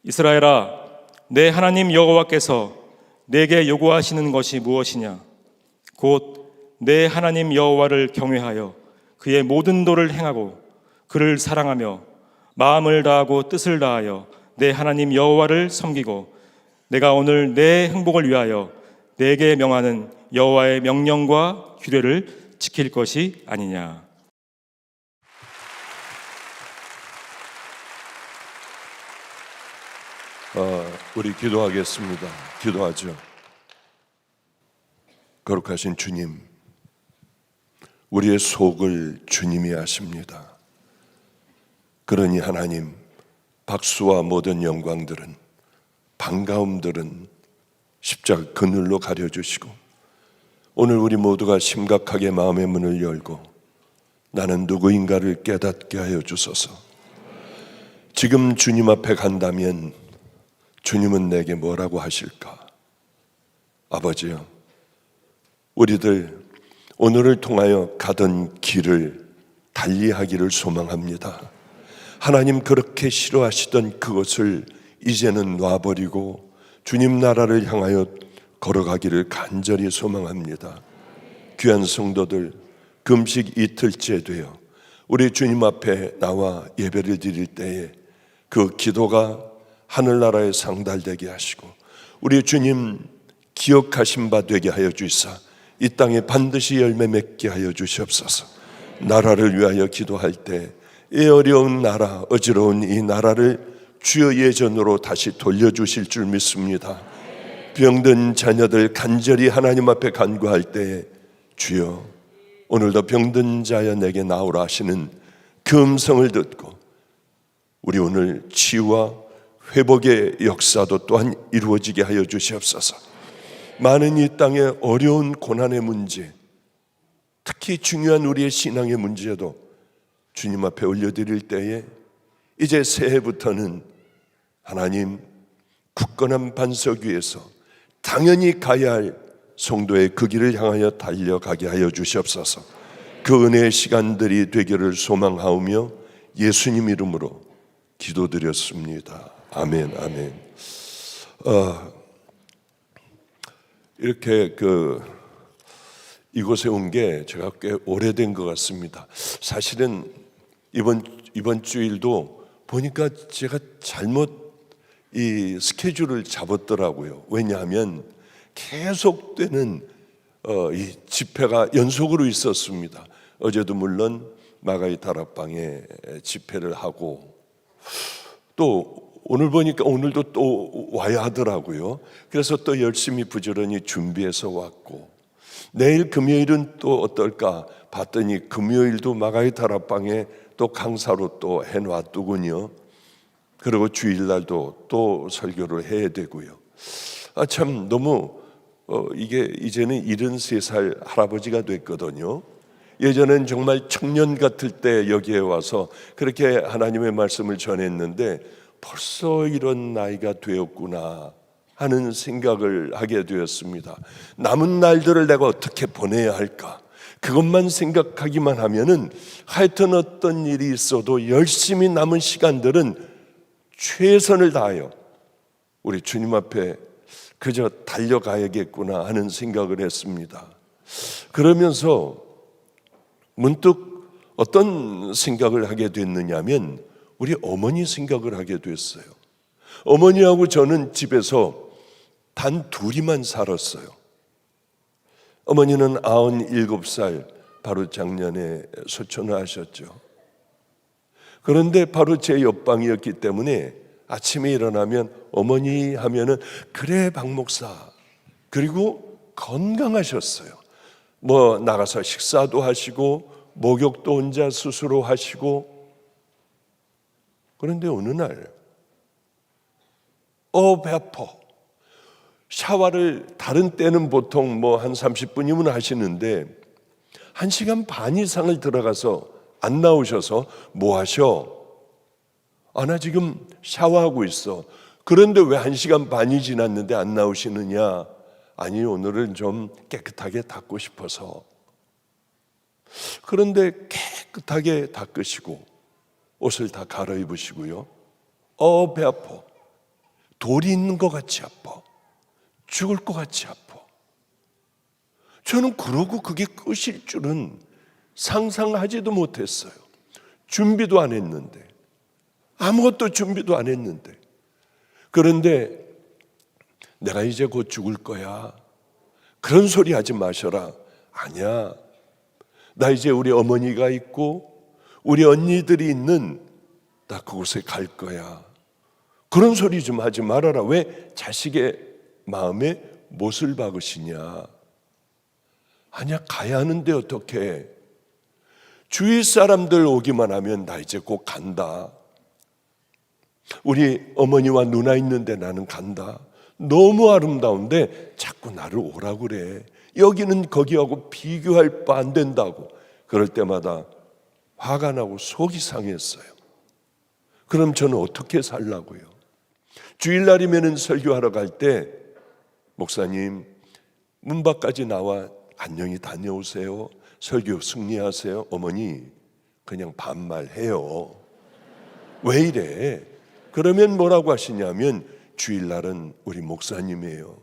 이스라엘아, 내 하나님 여호와께서 내게 요구하시는 것이 무엇이냐? 곧 내 하나님 여호와를 경외하여 그의 모든 도를 행하고 그를 사랑하며 마음을 다하고 뜻을 다하여 내 하나님 여호와를 섬기고 내가 오늘 내 행복을 위하여 내게 명하는 여호와의 명령과 규례를 지킬 것이 아니냐. 우리 기도하겠습니다. 기도하죠. 거룩하신 주님, 우리의 속을 주님이 아십니다. 그러니 하나님, 박수와 모든 영광들은, 반가움들은 십자가 그늘로 가려주시고, 오늘 우리 모두가 심각하게 마음의 문을 열고 나는 누구인가를 깨닫게 하여 주소서. 지금 주님 앞에 간다면 주님은 내게 뭐라고 하실까? 아버지요, 우리들 오늘을 통하여 가던 길을 달리하기를 소망합니다. 하나님 그렇게 싫어하시던 그것을 이제는 놔버리고 주님 나라를 향하여 걸어가기를 간절히 소망합니다. 귀한 성도들, 금식 이틀째 되어 우리 주님 앞에 나와 예배를 드릴 때에 그 기도가 하늘나라에 상달되게 하시고 우리 주님 기억하신 바 되게 하여 주시사 이 땅에 반드시 열매 맺게 하여 주시옵소서. 나라를 위하여 기도할 때 이 어려운 나라, 어지러운 이 나라를 주여 예전으로 다시 돌려주실 줄 믿습니다. 병든 자녀들 간절히 하나님 앞에 간구할 때에 주여 오늘도 병든 자여 내게 나오라 하시는 그 음성을 듣고 우리 오늘 치유와 회복의 역사도 또한 이루어지게 하여 주시옵소서. 많은 이 땅의 어려운 고난의 문제, 특히 중요한 우리의 신앙의 문제도 주님 앞에 올려드릴 때에 이제 새해부터는 하나님 굳건한 반석 위에서 당연히 가야 할 성도의 그 길을 향하여 달려가게 하여 주시옵소서. 그 은혜의 시간들이 되기를 소망하오며 예수님 이름으로 기도드렸습니다. 아멘, 아멘. 이렇게 이곳에 온 게 제가 꽤 오래된 것 같습니다. 사실은 이번 주일도 보니까 제가 잘못 이 스케줄을 잡았더라고요. 왜냐하면 계속되는 이 집회가 연속으로 있었습니다. 어제도 물론 마가이 다락방에 집회를 하고 또 오늘 보니까 오늘도 또 와야 하더라고요. 그래서 또 열심히 부지런히 준비해서 왔고 내일 금요일은 또 어떨까 봤더니 금요일도 마가이 다락방에 또 강사로 또 해놔두군요. 그리고 주일날도 또 설교를 해야 되고요. 참 너무 이게 이제는 73살 할아버지가 됐거든요. 예전엔 정말 청년 같을 때 여기에 와서 그렇게 하나님의 말씀을 전했는데 벌써 이런 나이가 되었구나 하는 생각을 하게 되었습니다. 남은 날들을 내가 어떻게 보내야 할까? 그것만 생각하기만 하면은 하여튼 어떤 일이 있어도 열심히 남은 시간들은 최선을 다하여 우리 주님 앞에 그저 달려가야겠구나 하는 생각을 했습니다. 그러면서 문득 어떤 생각을 하게 됐느냐면 우리 어머니 생각을 하게 됐어요. 어머니하고 저는 집에서 단 둘이만 살았어요. 어머니는 97살 바로 작년에 소천을 하셨죠. 그런데 바로 제 옆방이었기 때문에 아침에 일어나면 어머니 하면은 그래 박 목사, 그리고 건강하셨어요. 뭐 나가서 식사도 하시고 목욕도 혼자 스스로 하시고. 그런데 어느 날 배 아파. 샤워를 다른 때는 보통 뭐 한 30분이면 하시는데 1시간 반 이상을 들어가서 안 나오셔서 뭐 하셔? 나 지금 샤워하고 있어. 그런데 왜 1시간 반이 지났는데 안 나오시느냐? 아니 오늘은 좀 깨끗하게 닦고 싶어서. 그런데 깨끗하게 닦으시고 옷을 다 갈아입으시고요. 배 아파. 돌이 있는 것 같이 아파. 죽을 것 같이 아파. 저는 그러고 그게 끝일 줄은 상상하지도 못했어요. 준비도 안 했는데, 아무것도 준비도 안 했는데. 그런데 내가 이제 곧 죽을 거야, 그런 소리 하지 마셔라. 아니야, 나 이제 우리 어머니가 있고 우리 언니들이 있는 나 그곳에 갈 거야, 그런 소리 좀 하지 말아라. 왜 자식의 마음에 못을 박으시냐. 아니야, 가야 하는데 어떡해. 주위 사람들 오기만 하면 나 이제 곧 간다. 우리 어머니와 누나 있는데 나는 간다. 너무 아름다운데 자꾸 나를 오라고 그래. 여기는 거기하고 비교할 바 안 된다고. 그럴 때마다 화가 나고 속이 상했어요. 그럼 저는 어떻게 살라고요? 주일날이면 설교하러 갈 때 목사님 문 밖까지 나와 안녕히 다녀오세요, 설교 승리하세요. 어머니 그냥 반말해요. 왜 이래? 그러면 뭐라고 하시냐면 주일날은 우리 목사님이에요.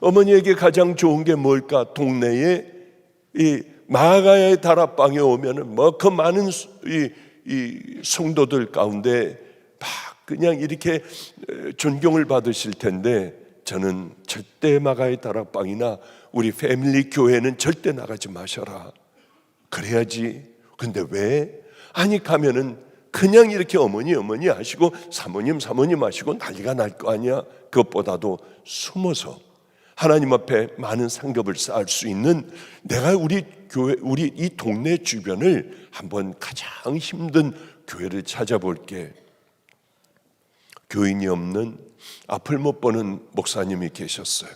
어머니에게 가장 좋은 게 뭘까? 동네에 이 마가의 다락방에 오면은 뭐 그 많은 이 성도들 가운데 막 그냥 이렇게 존경을 받으실 텐데, 저는 절대 마가의 다락방이나 우리 패밀리 교회는 절대 나가지 마셔라. 그래야지. 근데 왜? 아니 가면은 그냥 이렇게 어머니 하시고 사모님 하시고 난리가 날 거 아니야. 그것보다도 숨어서 하나님 앞에 많은 상급을 쌓을 수 있는, 내가 우리 교회, 우리 이 동네 주변을 한번 가장 힘든 교회를 찾아볼게. 교인이 없는, 앞을 못 보는 목사님이 계셨어요.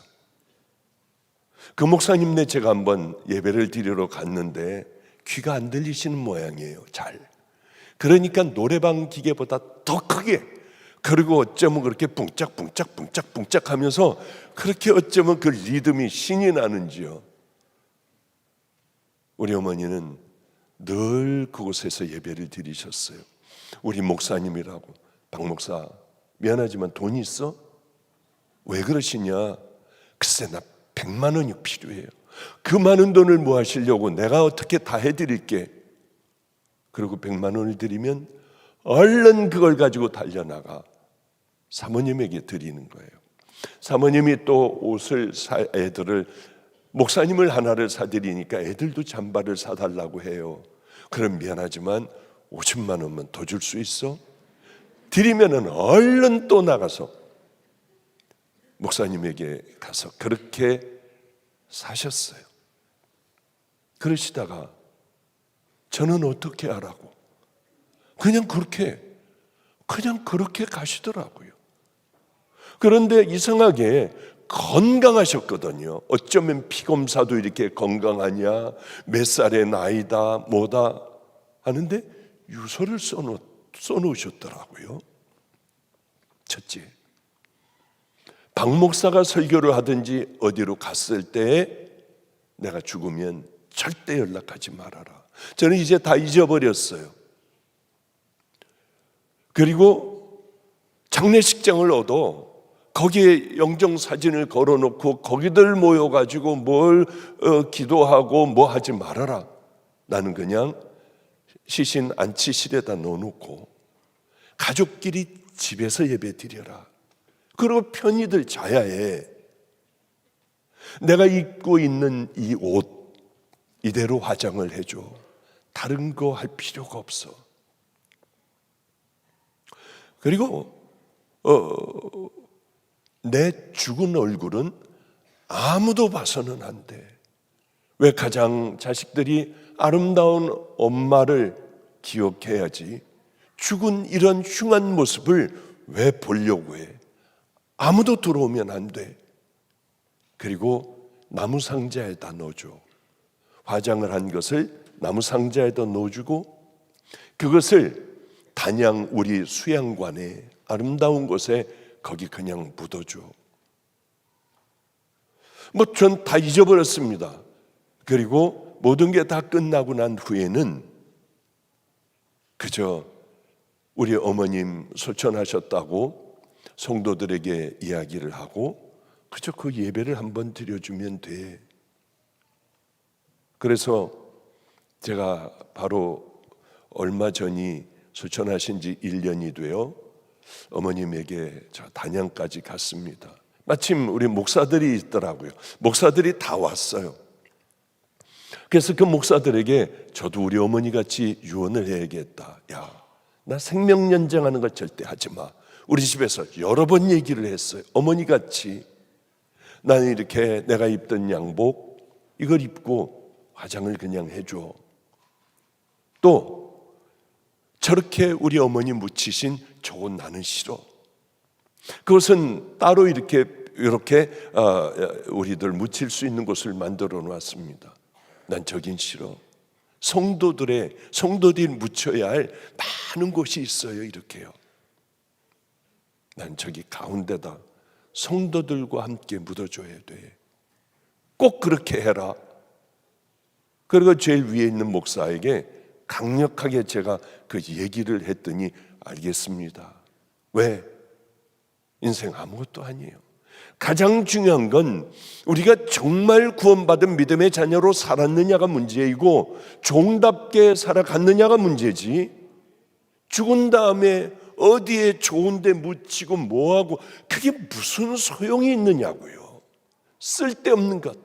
그 목사님네 제가 한번 예배를 드리러 갔는데 귀가 안 들리시는 모양이에요. 잘. 그러니까 노래방 기계보다 더 크게, 그리고 어쩌면 그렇게 뿡짝뿡짝 하면서 그렇게 어쩌면 그 리듬이 신이 나는지요. 우리 어머니는 늘 그곳에서 예배를 드리셨어요. 우리 목사님이라고, 박 목사 미안하지만 돈 있어? 왜 그러시냐? 글쎄 나 100만 원이 필요해요. 그 많은 돈을 뭐 하시려고? 내가 어떻게 다 해드릴게. 그리고 100만 원을 드리면 얼른 그걸 가지고 달려나가 사모님에게 드리는 거예요. 사모님이 또 옷을 애들을, 목사님을 하나를 사드리니까 애들도 잠바를 사달라고 해요. 그럼 미안하지만 50만 원만 더 줄 수 있어? 드리면은 얼른 또 나가서 목사님에게 가서 그렇게 사셨어요. 그러시다가 저는 어떻게 하라고? 그냥 그렇게 가시더라고요. 그런데 이상하게 건강하셨거든요. 어쩌면 피검사도 이렇게 건강하냐, 몇 살의 나이다, 뭐다 하는데 유서를 써놓으셨더라고요. 첫째, 박 목사가 설교를 하든지 어디로 갔을 때 내가 죽으면 절대 연락하지 말아라. 저는 이제 다 잊어버렸어요. 그리고 장례식장을 얻어 거기에 영정사진을 걸어놓고 거기들 모여가지고 뭘 기도하고 뭐 하지 말아라. 나는 그냥 시신 안치실에다 넣어놓고 가족끼리 집에서 예배 드려라. 그리고 편히들 자야 해. 내가 입고 있는 이 옷 이대로 화장을 해줘. 다른 거 할 필요가 없어. 그리고 내 죽은 얼굴은 아무도 봐서는 안 돼. 왜? 가장 자식들이 아름다운 엄마를 기억해야지. 죽은 이런 흉한 모습을 왜 보려고 해? 아무도 들어오면 안 돼. 그리고 나무 상자에다 넣어줘. 화장을 한 것을 나무 상자에다 넣어주고 그것을 단양 우리 수양관에 아름다운 곳에 거기 그냥 묻어줘. 뭐 전 다 잊어버렸습니다. 그리고 모든 게 다 끝나고 난 후에는 그저 우리 어머님 소천하셨다고 성도들에게 이야기를 하고 그저 그 예배를 한번 드려주면 돼. 그래서 제가 바로 얼마 전이 수천하신 지 1년이 되어 어머님에게 저 단양까지 갔습니다. 마침 우리 목사들이 있더라고요. 목사들이 다 왔어요. 그래서 그 목사들에게 저도 우리 어머니 같이 유언을 해야겠다. 야, 나 생명 연장하는 거 절대 하지 마. 우리 집에서 여러 번 얘기를 했어요. 어머니 같이 나는 이렇게 내가 입던 양복 이걸 입고 화장을 그냥 해줘. 또 저렇게 우리 어머니 묻히신 저건 나는 싫어. 그것은 따로 이렇게 우리들 묻힐 수 있는 곳을 만들어 놨습니다. 난 저긴 싫어. 성도들이 묻혀야 할 많은 곳이 있어요. 이렇게요. 난 저기 가운데다 성도들과 함께 묻어줘야 돼. 꼭 그렇게 해라. 그리고 제일 위에 있는 목사에게 강력하게 제가 그 얘기를 했더니 알겠습니다. 왜? 인생 아무것도 아니에요. 가장 중요한 건 우리가 정말 구원받은 믿음의 자녀로 살았느냐가 문제이고 종답게 살아갔느냐가 문제지, 죽은 다음에 어디에 좋은 데 묻히고 뭐하고 그게 무슨 소용이 있느냐고요. 쓸데없는 것.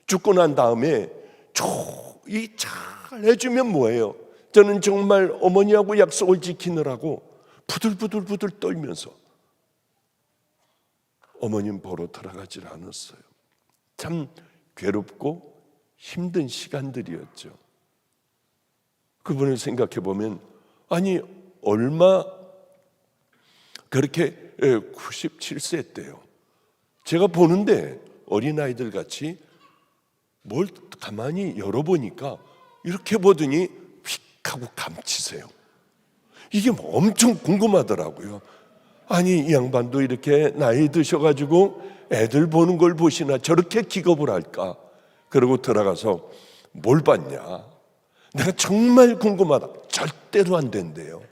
죽고 난 다음에 잘 해주면 뭐예요? 저는 정말 어머니하고 약속을 지키느라고 부들부들 떨면서 어머님 보러 들어가질 않았어요. 참 괴롭고 힘든 시간들이었죠. 그분을 생각해 보면 아니 얼마 그렇게 97세 때요. 제가 보는데 어린아이들 같이 뭘 가만히 열어보니까 이렇게 보더니 휙 하고 감치세요. 이게 엄청 궁금하더라고요. 아니 이 양반도 이렇게 나이 드셔가지고 애들 보는 걸 보시나 저렇게 기겁을 할까? 그러고 들어가서 뭘 봤냐? 내가 정말 궁금하다. 절대로 안 된대요.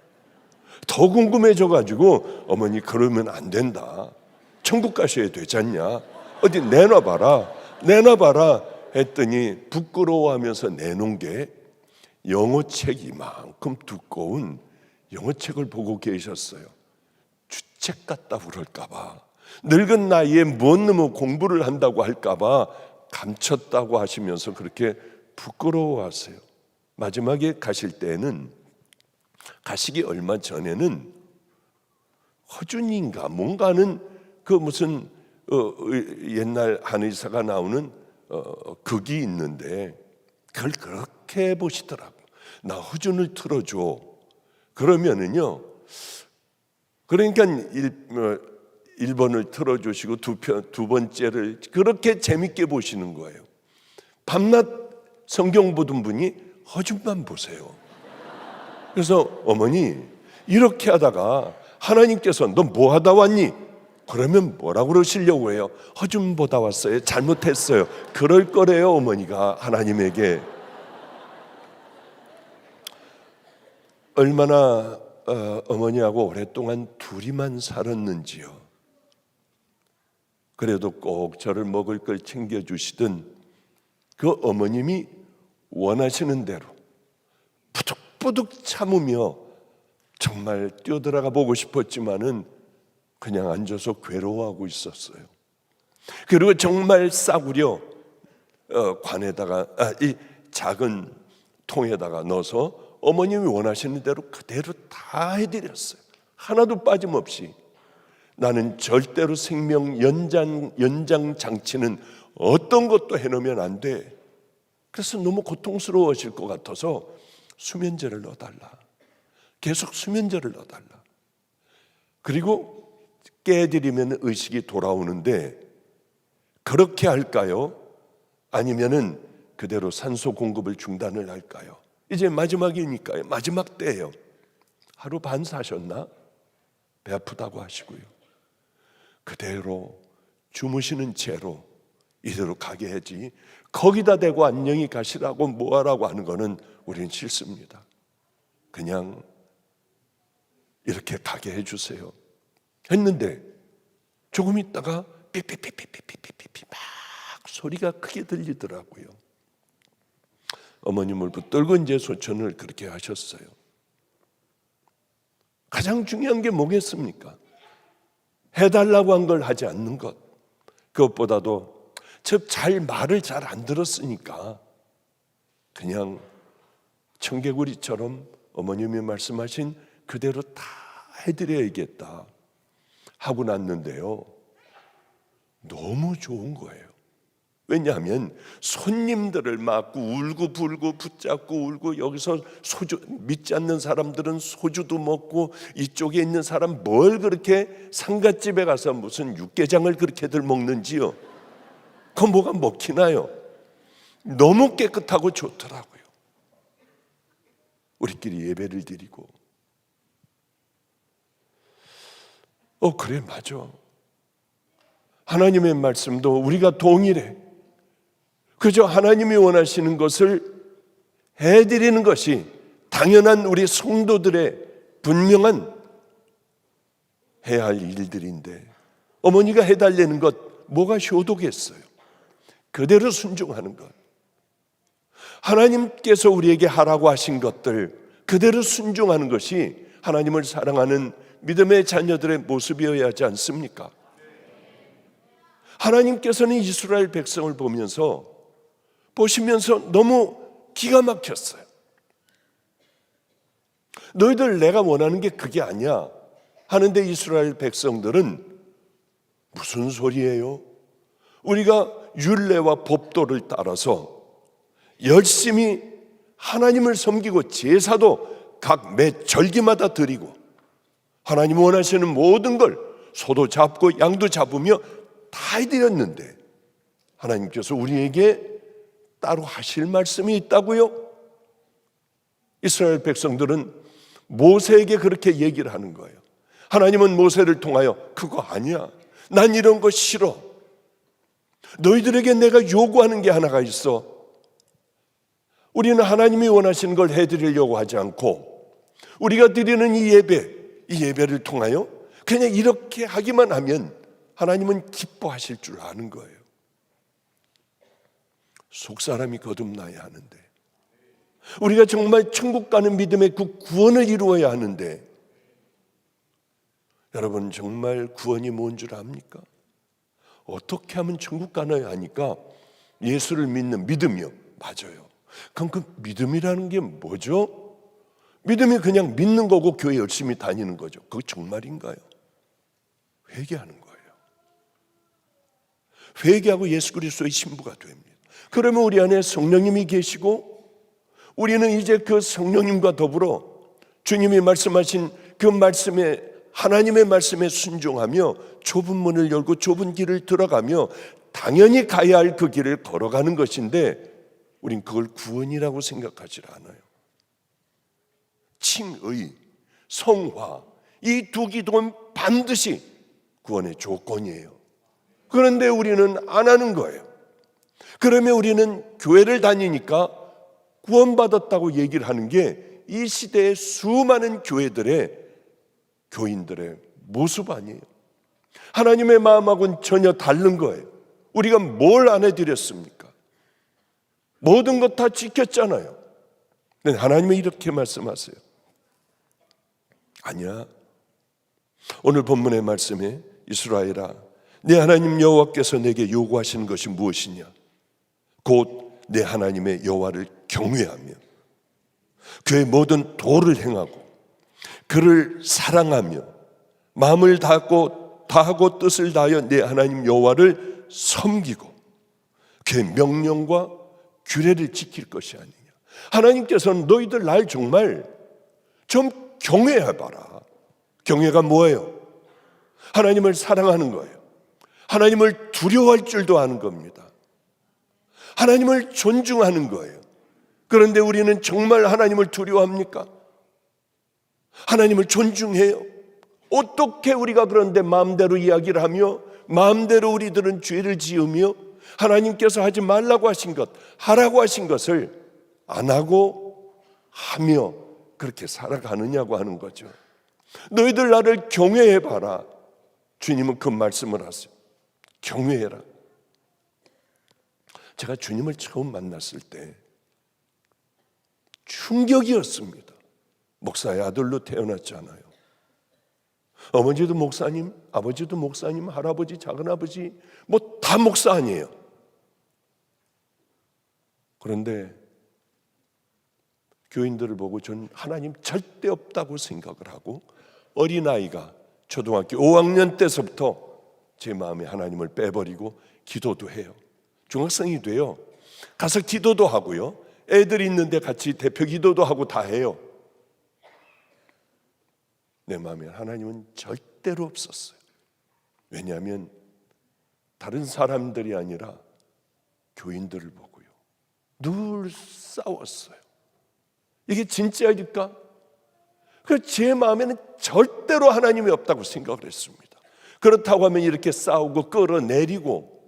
더 궁금해져가지고 어머니 그러면 안 된다. 천국 가셔야 되지 않냐? 어디 내놔봐라 했더니 부끄러워하면서 내놓은 게 영어책 이만큼 두꺼운 영어책을 보고 계셨어요. 주책 같다 그럴까봐, 늙은 나이에 뭔 놈의 공부를 한다고 할까봐 감췄다고 하시면서 그렇게 부끄러워하세요. 마지막에 가실 때는 가시기 얼마 전에는 허준인가 뭔가는 그 무슨 옛날 한의사가 나오는 극이 있는데 그걸 그렇게 보시더라고. 나 허준을 틀어줘. 그러면은요. 그러니까 1번을 틀어주시고 두 번째를 그렇게 재밌게 보시는 거예요. 밤낮 성경 보던 분이 허준만 보세요. 그래서 어머니 이렇게 하다가 하나님께서 너 뭐 하다 왔니? 그러면 뭐라고 그러시려고 해요? 허준 보다 왔어요. 잘못했어요. 그럴 거래요. 어머니가 하나님에게. 얼마나 어머니하고 오랫동안 둘이만 살았는지요. 그래도 꼭 저를 먹을 걸 챙겨주시던 그 어머님이 원하시는 대로 부득부득 참으며 정말 뛰어들어가 보고 싶었지만은 그냥 앉아서 괴로워하고 있었어요. 그리고 정말 싸구려 관에다가 이 작은 통에다가 넣어서 어머님이 원하시는 대로 그대로 다 해드렸어요. 하나도 빠짐없이. 나는 절대로 생명 연장 장치는 어떤 것도 해놓으면 안 돼. 그래서 너무 고통스러워하실 것 같아서 수면제를 넣어달라. 계속 수면제를 넣어달라. 그리고 깨드리면 의식이 돌아오는데 그렇게 할까요? 아니면은 그대로 산소 공급을 중단을 할까요? 이제 마지막이니까요. 마지막 때예요. 하루 반 사셨나? 배 아프다고 하시고요. 그대로 주무시는 채로 이대로 가게 하지 거기다 대고 안녕히 가시라고 뭐하라고 하는 거는 우리는 싫습니다. 그냥 이렇게 가게 해주세요. 했는데 조금 있다가 삐삐삐삐삐삐삐삐 막 소리가 크게 들리더라고요. 어머님을 붙들고 이제 소천을 그렇게 하셨어요. 가장 중요한 게 뭐겠습니까? 해달라고 한 걸 하지 않는 것. 그것보다도 말을 잘 안 들었으니까 그냥 청개구리처럼 어머님이 말씀하신 그대로 다 해드려야겠다 하고 났는데요. 너무 좋은 거예요. 왜냐하면 손님들을 맞고 울고 불고 붙잡고 울고, 여기서 소주 믿지 않는 사람들은 소주도 먹고, 이쪽에 있는 사람 뭘 그렇게 상갓집에 가서 무슨 육개장을 그렇게들 먹는지요. 그거 뭐가 먹히나요? 너무 깨끗하고 좋더라고요. 우리끼리 예배를 드리고 그래 맞아. 하나님의 말씀도 우리가 동일해. 그저 하나님이 원하시는 것을 해드리는 것이 당연한 우리 성도들의 분명한 해야 할 일들인데, 어머니가 해달라는 것 뭐가 효도겠어요. 그대로 순종하는 것. 하나님께서 우리에게 하라고 하신 것들 그대로 순종하는 것이 하나님을 사랑하는 믿음의 자녀들의 모습이어야 하지 않습니까? 하나님께서는 이스라엘 백성을 보시면서 너무 기가 막혔어요. 너희들 내가 원하는 게 그게 아니야 하는데, 이스라엘 백성들은 무슨 소리예요? 우리가 율례와 법도를 따라서 열심히 하나님을 섬기고 제사도 각 매 절기마다 드리고 하나님 원하시는 모든 걸 소도 잡고 양도 잡으며 다 해드렸는데, 하나님께서 우리에게 따로 하실 말씀이 있다고요? 이스라엘 백성들은 모세에게 그렇게 얘기를 하는 거예요. 하나님은 모세를 통하여 그거 아니야, 난 이런 거 싫어. 너희들에게 내가 요구하는 게 하나가 있어. 우리는 하나님이 원하시는 걸 해드리려고 하지 않고, 우리가 드리는 이 예배를 통하여 그냥 이렇게 하기만 하면 하나님은 기뻐하실 줄 아는 거예요. 속사람이 거듭나야 하는데, 우리가 정말 천국 가는 믿음의 그 구원을 이루어야 하는데, 여러분 정말 구원이 뭔 줄 압니까? 어떻게 하면 천국 가나요 하니까 예수를 믿는 믿음이요. 맞아요. 그럼 그 믿음이라는 게 뭐죠? 믿음이 그냥 믿는 거고 교회 열심히 다니는 거죠. 그거 정말인가요? 회개하는 거예요. 회개하고 예수 그리스도의 신부가 됩니다. 그러면 우리 안에 성령님이 계시고, 우리는 이제 그 성령님과 더불어 주님이 말씀하신 그 말씀에, 하나님의 말씀에 순종하며 좁은 문을 열고 좁은 길을 들어가며 당연히 가야 할 그 길을 걸어가는 것인데, 우린 그걸 구원이라고 생각하지 않아요. 칭의, 성화, 이 두 기도는 반드시 구원의 조건이에요. 그런데 우리는 안 하는 거예요. 그러면 우리는 교회를 다니니까 구원받았다고 얘기를 하는 게 이 시대의 수많은 교인들의 모습 아니에요. 하나님의 마음하고는 전혀 다른 거예요. 우리가 뭘 안 해드렸습니까? 모든 것 다 지켰잖아요. 근데 하나님은 이렇게 말씀하세요. 아니야. 오늘 본문의 말씀에 이스라엘아, 내 하나님 여호와께서 내게 요구하시는 것이 무엇이냐? 곧 내 하나님의 여호와를 경외하며 그의 모든 도를 행하고 그를 사랑하며 마음을 다하고 뜻을 다하여 내 하나님 여호와를 섬기고 그의 명령과 규례를 지킬 것이 아니냐. 하나님께서는 너희들 날 정말 좀 경외해봐라. 경외가 뭐예요? 하나님을 사랑하는 거예요. 하나님을 두려워할 줄도 아는 겁니다. 하나님을 존중하는 거예요. 그런데 우리는 정말 하나님을 두려워합니까? 하나님을 존중해요? 어떻게 우리가 그런데 마음대로 이야기를 하며 마음대로 우리들은 죄를 지으며 하나님께서 하지 말라고 하신 것, 하라고 하신 것을 안 하고 하며 그렇게 살아가느냐고 하는 거죠. 너희들 나를 경외해봐라. 주님은 그 말씀을 하세요. 경외해라. 제가 주님을 처음 만났을 때 충격이었습니다. 목사의 아들로 태어났잖아요. 어머니도 목사님, 아버지도 목사님, 할아버지, 작은아버지 뭐 다 목사 아니에요. 그런데 교인들을 보고 저는 하나님 절대 없다고 생각을 하고 어린아이가 초등학교 5학년 때서부터 제 마음에 하나님을 빼버리고 기도도 해요. 중학생이 돼요. 가서 기도도 하고요. 애들이 있는데 같이 대표 기도도 하고 다 해요. 내 마음에 하나님은 절대로 없었어요. 왜냐하면 다른 사람들이 아니라 교인들을 보고요. 늘 싸웠어요. 이게 진짜일까? 그래서 제 마음에는 절대로 하나님이 없다고 생각을 했습니다. 그렇다고 하면 이렇게 싸우고 끌어내리고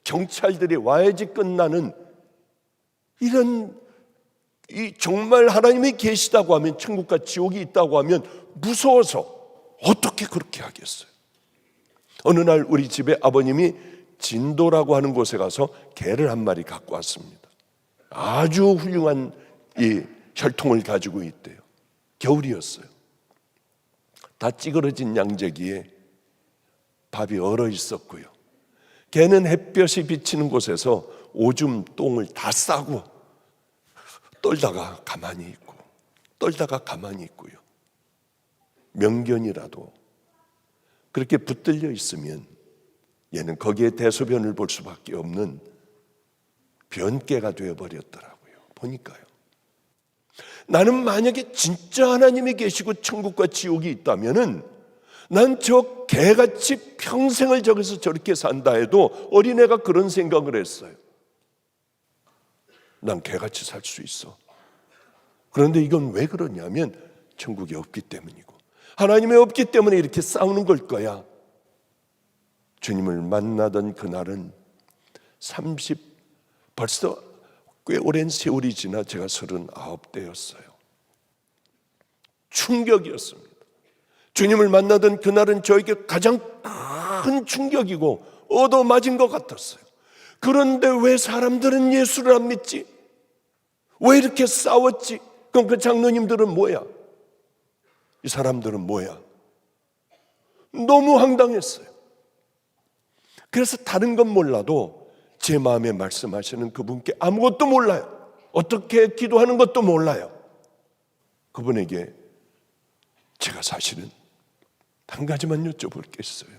경찰들이 와야지 끝나는 이런 정말 하나님이 계시다고 하면 천국과 지옥이 있다고 하면 무서워서 어떻게 그렇게 하겠어요? 어느 날 우리 집에 아버님이 진도라고 하는 곳에 가서 개를 한 마리 갖고 왔습니다. 아주 훌륭한 이 혈통을 가지고 있대요. 겨울이었어요. 다 찌그러진 양재기에 밥이 얼어 있었고요. 개는 햇볕이 비치는 곳에서 오줌 똥을 다 싸고 떨다가 가만히 있고 떨다가 가만히 있고요. 명견이라도 그렇게 붙들려 있으면 얘는 거기에 대소변을 볼 수밖에 없는 변개가 되어버렸더라고요. 보니까요. 나는 만약에 진짜 하나님이 계시고 천국과 지옥이 있다면은 난 저 개같이 평생을 저기서 저렇게 산다 해도 어린애가 그런 생각을 했어요. 난 개같이 살 수 있어. 그런데 이건 왜 그러냐면 천국이 없기 때문이고 하나님이 없기 때문에 이렇게 싸우는 걸 거야. 주님을 만나던 그날은 벌써 꽤 오랜 세월이 지나 제가 39대였어요. 충격이었습니다. 주님을 만나던 그날은 저에게 가장 큰 충격이고 얻어맞은 것 같았어요. 그런데 왜 사람들은 예수를 안 믿지? 왜 이렇게 싸웠지? 그럼 그 장로님들은 뭐야? 이 사람들은 뭐야? 너무 황당했어요. 그래서 다른 건 몰라도 제 마음에 말씀하시는 그분께 아무것도 몰라요. 어떻게 기도하는 것도 몰라요. 그분에게 제가 사실은 한 가지만 여쭤볼 게 있어요.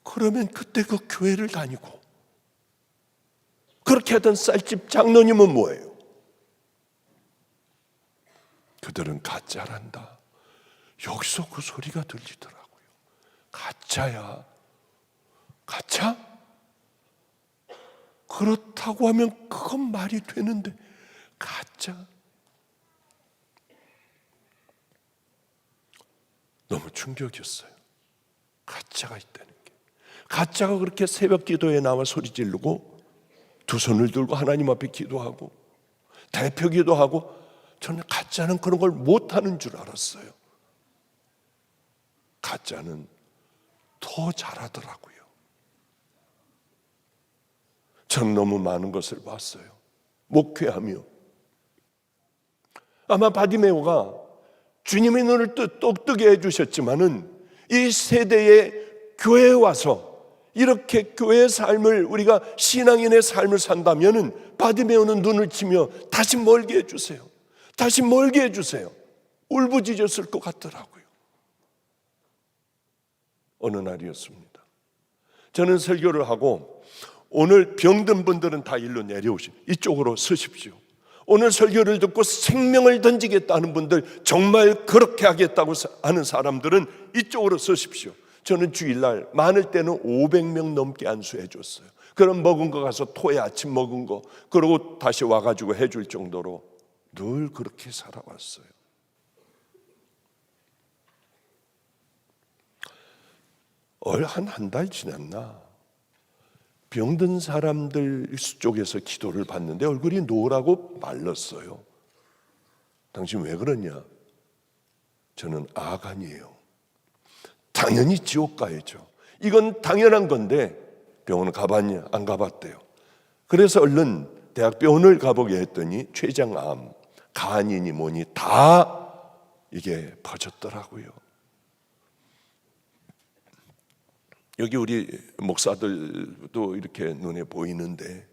그러면 그때 그 교회를 다니고 그렇게 하던 쌀집 장로님은 뭐예요? 그들은 가짜란다. 여기서 그 소리가 들리더라고요. 가짜야. 가짜? 그렇다고 하면 그건 말이 되는데 가짜? 너무 충격이었어요. 가짜가 있다는 게. 가짜가 그렇게 새벽 기도에 나와 소리 지르고 두 손을 들고 하나님 앞에 기도하고 대표 기도하고 저는 가짜는 그런 걸 못하는 줄 알았어요. 가짜는 더 잘하더라고요. 저는 너무 많은 것을 봤어요. 목회하며 아마 바디메오가 주님의 눈을 똑뜨게 해주셨지만은 이 세대에 교회에 와서 이렇게 교회의 삶을 우리가 신앙인의 삶을 산다면은 바디메오는 눈을 치며 다시 멀게 해주세요. 다시 멀게 해주세요. 울부짖었을 것 같더라고요. 어느 날이었습니다. 저는 설교를 하고 오늘 병든 분들은 다 일로 내려오시오. 이쪽으로 서십시오. 오늘 설교를 듣고 생명을 던지겠다는 분들, 정말 그렇게 하겠다고 하는 사람들은 이쪽으로 서십시오. 저는 주일날 많을 때는 500명 넘게 안수해 줬어요. 그럼 먹은 거 가서 토에 아침 먹은 거 그러고 다시 와가지고 해줄 정도로 늘 그렇게 살아왔어요. 한 달 지났나? 병든 사람들 쪽에서 기도를 받는데 얼굴이 노랗고 말랐어요. 당신 왜 그러냐? 저는 아간이에요. 당연히 지옥 가야죠. 이건 당연한 건데 병원 가봤냐? 안 가봤대요. 그래서 얼른 대학병원을 가보게 했더니 췌장암, 간이니 뭐니 다 이게 퍼졌더라고요. 여기 우리 목사들도 이렇게 눈에 보이는데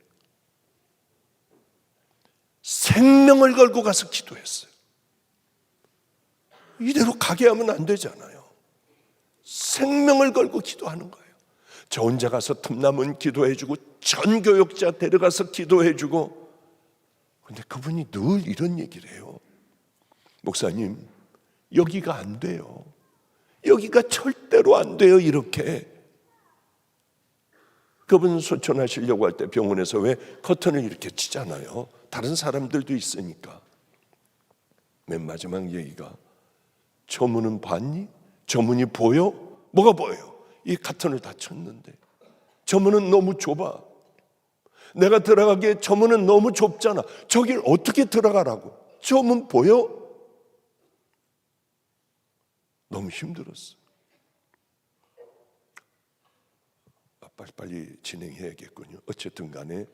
생명을 걸고 가서 기도했어요. 이대로 가게 하면 안 되잖아요. 생명을 걸고 기도하는 거예요. 저 혼자 가서 틈나면 기도해주고 전교역자 데려가서 기도해주고, 근데 그분이 늘 이런 얘기를 해요. 목사님, 여기가 안 돼요. 여기가 절대로 안 돼요. 이렇게. 그분 소천하시려고 할 때 병원에서 왜 커튼을 이렇게 치잖아요. 다른 사람들도 있으니까. 맨 마지막 얘기가, 저 문은 봤니? 저 문이 보여? 뭐가 보여요? 이 커튼을 다 쳤는데 저 문은 너무 좁아. 내가 들어가기에 저 문은 너무 좁잖아. 저길 어떻게 들어가라고? 저 문 보여? 너무 힘들었어. 빨리 진행해야겠군요. 어쨌든 간에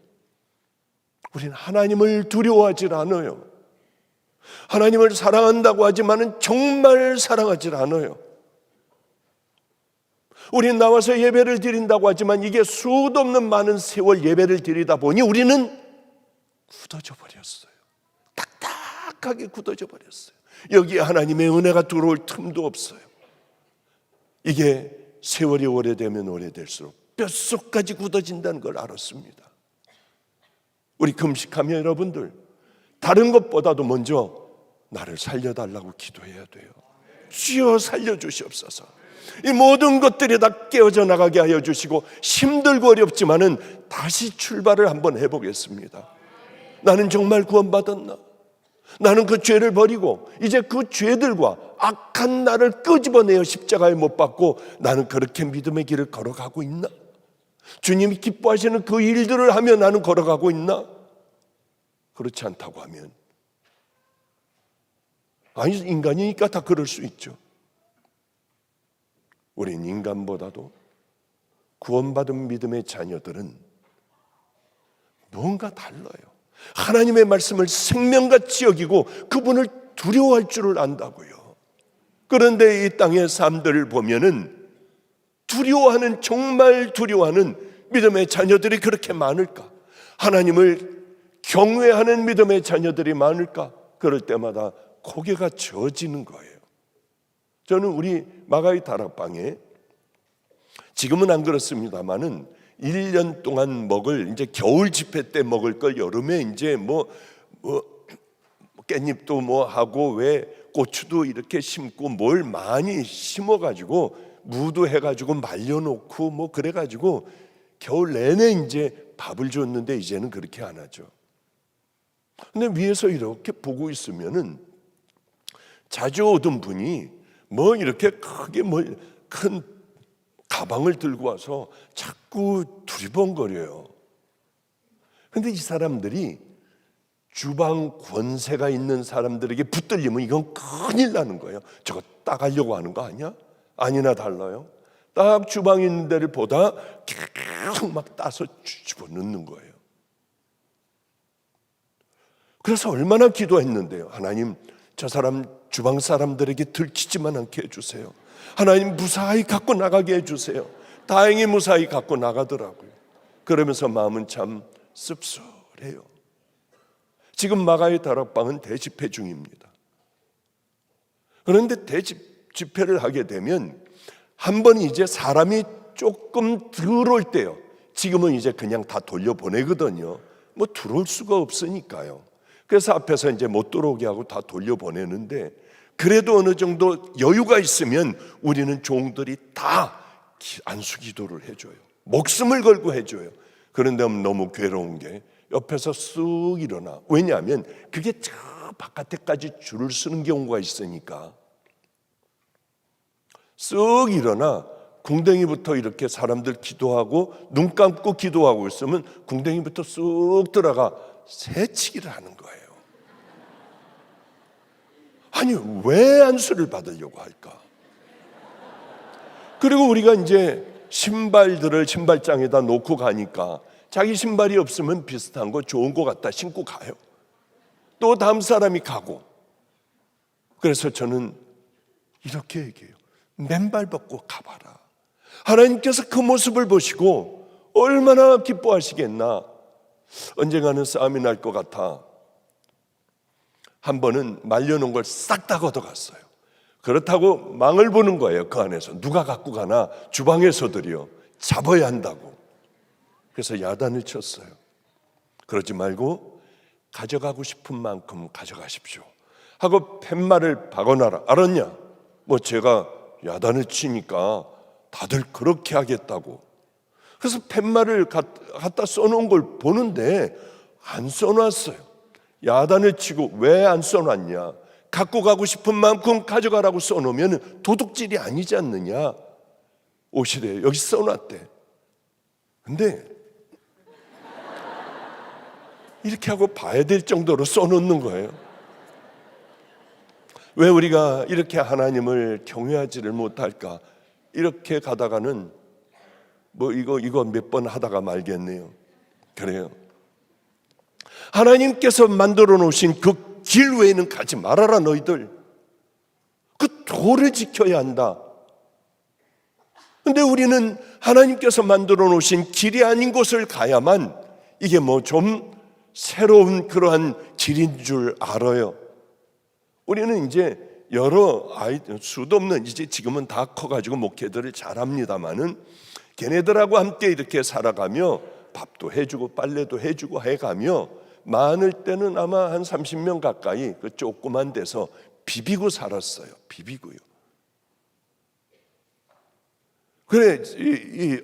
우리는 하나님을 두려워하지 않아요. 하나님을 사랑한다고 하지만은 정말 사랑하지 않아요. 우리는 나와서 예배를 드린다고 하지만 이게 수도 없는 많은 세월 예배를 드리다 보니 우리는 굳어져 버렸어요. 딱딱하게 굳어져 버렸어요. 여기에 하나님의 은혜가 들어올 틈도 없어요. 이게 세월이 오래되면 오래될수록 뼛속까지 굳어진다는 걸 알았습니다. 우리 금식하면 여러분들 다른 것보다도 먼저 나를 살려달라고 기도해야 돼요. 주여 살려주시옵소서. 이 모든 것들이 다 깨어져 나가게 하여 주시고 힘들고 어렵지만은 다시 출발을 한번 해보겠습니다. 나는 정말 구원받았나? 나는 그 죄를 버리고 이제 그 죄들과 악한 나를 끄집어내어 십자가에 못 박고 나는 그렇게 믿음의 길을 걸어가고 있나? 주님이 기뻐하시는 그 일들을 하며 나는 걸어가고 있나? 그렇지 않다고 하면, 아니 인간이니까 다 그럴 수 있죠. 우린 인간보다도 구원받은 믿음의 자녀들은 뭔가 달라요. 하나님의 말씀을 생명같이 여기고 그분을 두려워할 줄을 안다고요. 그런데 이 땅의 삶들을 보면은 두려워하는, 정말 두려워하는 믿음의 자녀들이 그렇게 많을까? 하나님을 경외하는 믿음의 자녀들이 많을까? 그럴 때마다 고개가 져지는 거예요. 저는 우리 마가이 다락방에 지금은 안 그렇습니다만은 1년 동안 먹을, 이제 겨울 집회 때 먹을 걸 여름에 이제 뭐 깻잎도 뭐 하고 왜 고추도 이렇게 심고 뭘 많이 심어가지고 무도 해가지고 말려놓고 뭐 그래가지고 겨울 내내 이제 밥을 줬는데 이제는 그렇게 안 하죠. 근데 위에서 이렇게 보고 있으면은 자주 오던 분이 뭐 이렇게 크게 뭐 큰 가방을 들고 와서 자꾸 두리번거려요. 근데 이 사람들이 주방 권세가 있는 사람들에게 붙들리면 이건 큰일 나는 거예요. 저거 따가려고 하는 거 아니야? 아니나 달라요. 딱 주방에 있는 데를 보다 계속 막 따서 집어넣는 거예요. 그래서 얼마나 기도했는데요. 하나님, 저 사람 주방 사람들에게 들키지만 않게 해주세요. 하나님, 무사히 갖고 나가게 해주세요. 다행히 무사히 갖고 나가더라고요. 그러면서 마음은 참 씁쓸해요. 지금 마가의 다락방은 대집회 중입니다. 그런데 대집회를 하게 되면 한 번 이제 사람이 조금 들어올 때요. 지금은 이제 그냥 다 돌려보내거든요. 뭐 들어올 수가 없으니까요. 그래서 앞에서 이제 못 들어오게 하고 다 돌려보내는데, 그래도 어느 정도 여유가 있으면 우리는 종들이 다 안수 기도를 해줘요. 목숨을 걸고 해줘요. 그런데 너무 괴로운 게 옆에서 쑥 일어나. 왜냐하면 그게 저 바깥에까지 줄을 서는 경우가 있으니까 쑥 일어나 궁뎅이부터 이렇게 사람들 기도하고 눈 감고 기도하고 있으면 궁뎅이부터 쑥 들어가 새치기를 하는 거예요. 아니, 왜 안수를 받으려고 할까? 그리고 우리가 이제 신발들을 신발장에다 놓고 가니까 자기 신발이 없으면 비슷한 거 좋은 거 갖다 신고 가요. 또 다음 사람이 가고. 그래서 저는 이렇게 얘기해요. 맨발 벗고 가봐라. 하나님께서 그 모습을 보시고 얼마나 기뻐하시겠나. 언젠가는 싸움이 날 것 같아 한 번은 말려놓은 걸 싹 다 걷어갔어요. 그렇다고 망을 보는 거예요. 그 안에서 누가 갖고 가나 주방에서들이요, 잡아야 한다고. 그래서 야단을 쳤어요. 그러지 말고 가져가고 싶은 만큼 가져가십시오 하고 팻말을 박아놔라. 알았냐? 뭐 제가 야단을 치니까 다들 그렇게 하겠다고. 그래서 팻말을 갖다 써놓은 걸 보는데 안 써놨어요. 야단을 치고 왜 안 써놨냐? 갖고 가고 싶은 만큼 가져가라고 써놓으면 도둑질이 아니지 않느냐? 옷이래. 여기 써놨대. 근데 이렇게 하고 봐야 될 정도로 써놓는 거예요. 왜 우리가 이렇게 하나님을 경외하지를 못할까? 이렇게 가다가는 뭐 이거 몇 번 하다가 말겠네요. 그래요. 하나님께서 만들어 놓으신 그 길 외에는 가지 말아라. 너희들 그 도를 지켜야 한다. 근데 우리는 하나님께서 만들어 놓으신 길이 아닌 곳을 가야만 이게 뭐 좀 새로운 그러한 길인 줄 알아요. 우리는 이제 여러 아이들 수도 없는, 이제 지금은 다 커가지고 목회들을 잘합니다마는 걔네들하고 함께 이렇게 살아가며 밥도 해주고 빨래도 해주고 해가며 많을 때는 아마 한 30명 가까이 그 조그만 데서 비비고 살았어요. 비비고요. 그래,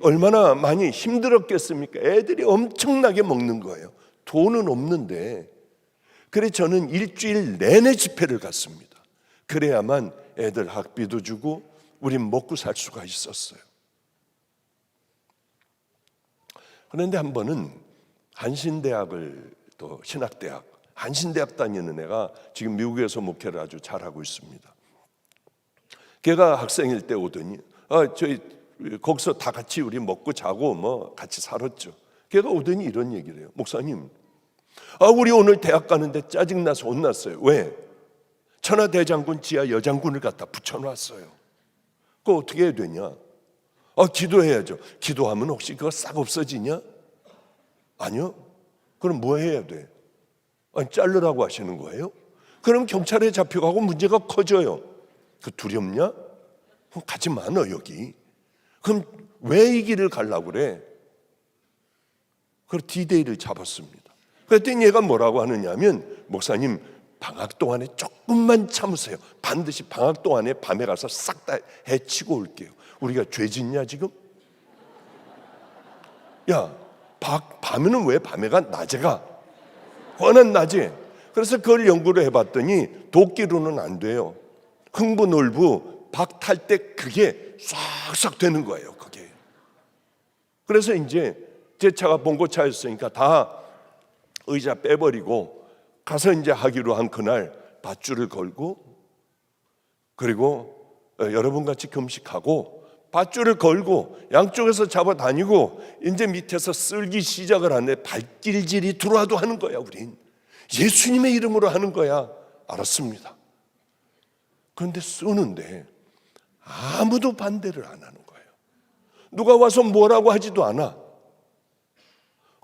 얼마나 많이 힘들었겠습니까? 애들이 엄청나게 먹는 거예요. 돈은 없는데. 그래, 저는 일주일 내내 집회를 갔습니다. 그래야만 애들 학비도 주고 우린 먹고 살 수가 있었어요. 그런데 한 번은 한신대학을, 또 신학대학, 한신대학 다니는 애가 지금 미국에서 목회를 아주 잘하고 있습니다. 걔가 학생일 때 오더니 저희 거기서 다 같이 우리 먹고 자고 뭐 같이 살았죠. 걔가 오더니 이런 얘기를 해요. 목사님, 우리 오늘 대학 가는데 짜증나서 혼났어요. 왜? 천하대장군 지하 여장군을 갖다 붙여놨어요. 그거 어떻게 해야 되냐? 기도해야죠. 기도하면 혹시 그거 싹 없어지냐? 아니요. 그럼 뭐 해야 돼? 자르라고 하시는 거예요? 그럼 경찰에 잡혀가고 문제가 커져요. 그 두렵냐? 그럼 가지 마, 너 여기. 그럼 왜 이 길을 가려고 그래? 그래서 D-Day를 잡았습니다. 그랬더니 얘가 뭐라고 하느냐면, 목사님 방학 동안에 조금만 참으세요. 반드시 방학 동안에 밤에 가서 싹 다 해치고 올게요. 우리가 죄 짓냐 지금? 야, 밤에는 왜 밤에 가? 낮에 가. 뻔한 낮에. 그래서 그걸 연구를 해봤더니 도끼로는 안 돼요. 흥부놀부 박 탈 때 그게 싹싹 되는 거예요. 그게. 그래서 이제 제 차가 봉고차였으니까 다 의자 빼버리고 가서 이제 하기로 한 그날 밧줄을 걸고, 그리고 여러분 같이 금식하고 밧줄을 걸고 양쪽에서 잡아다니고 이제 밑에서 쓸기 시작을 하는데 발길질이 들어와도 하는 거야. 우린 예수님의 이름으로 하는 거야. 알았습니다. 그런데 쓰는데 아무도 반대를 안 하는 거예요. 누가 와서 뭐라고 하지도 않아.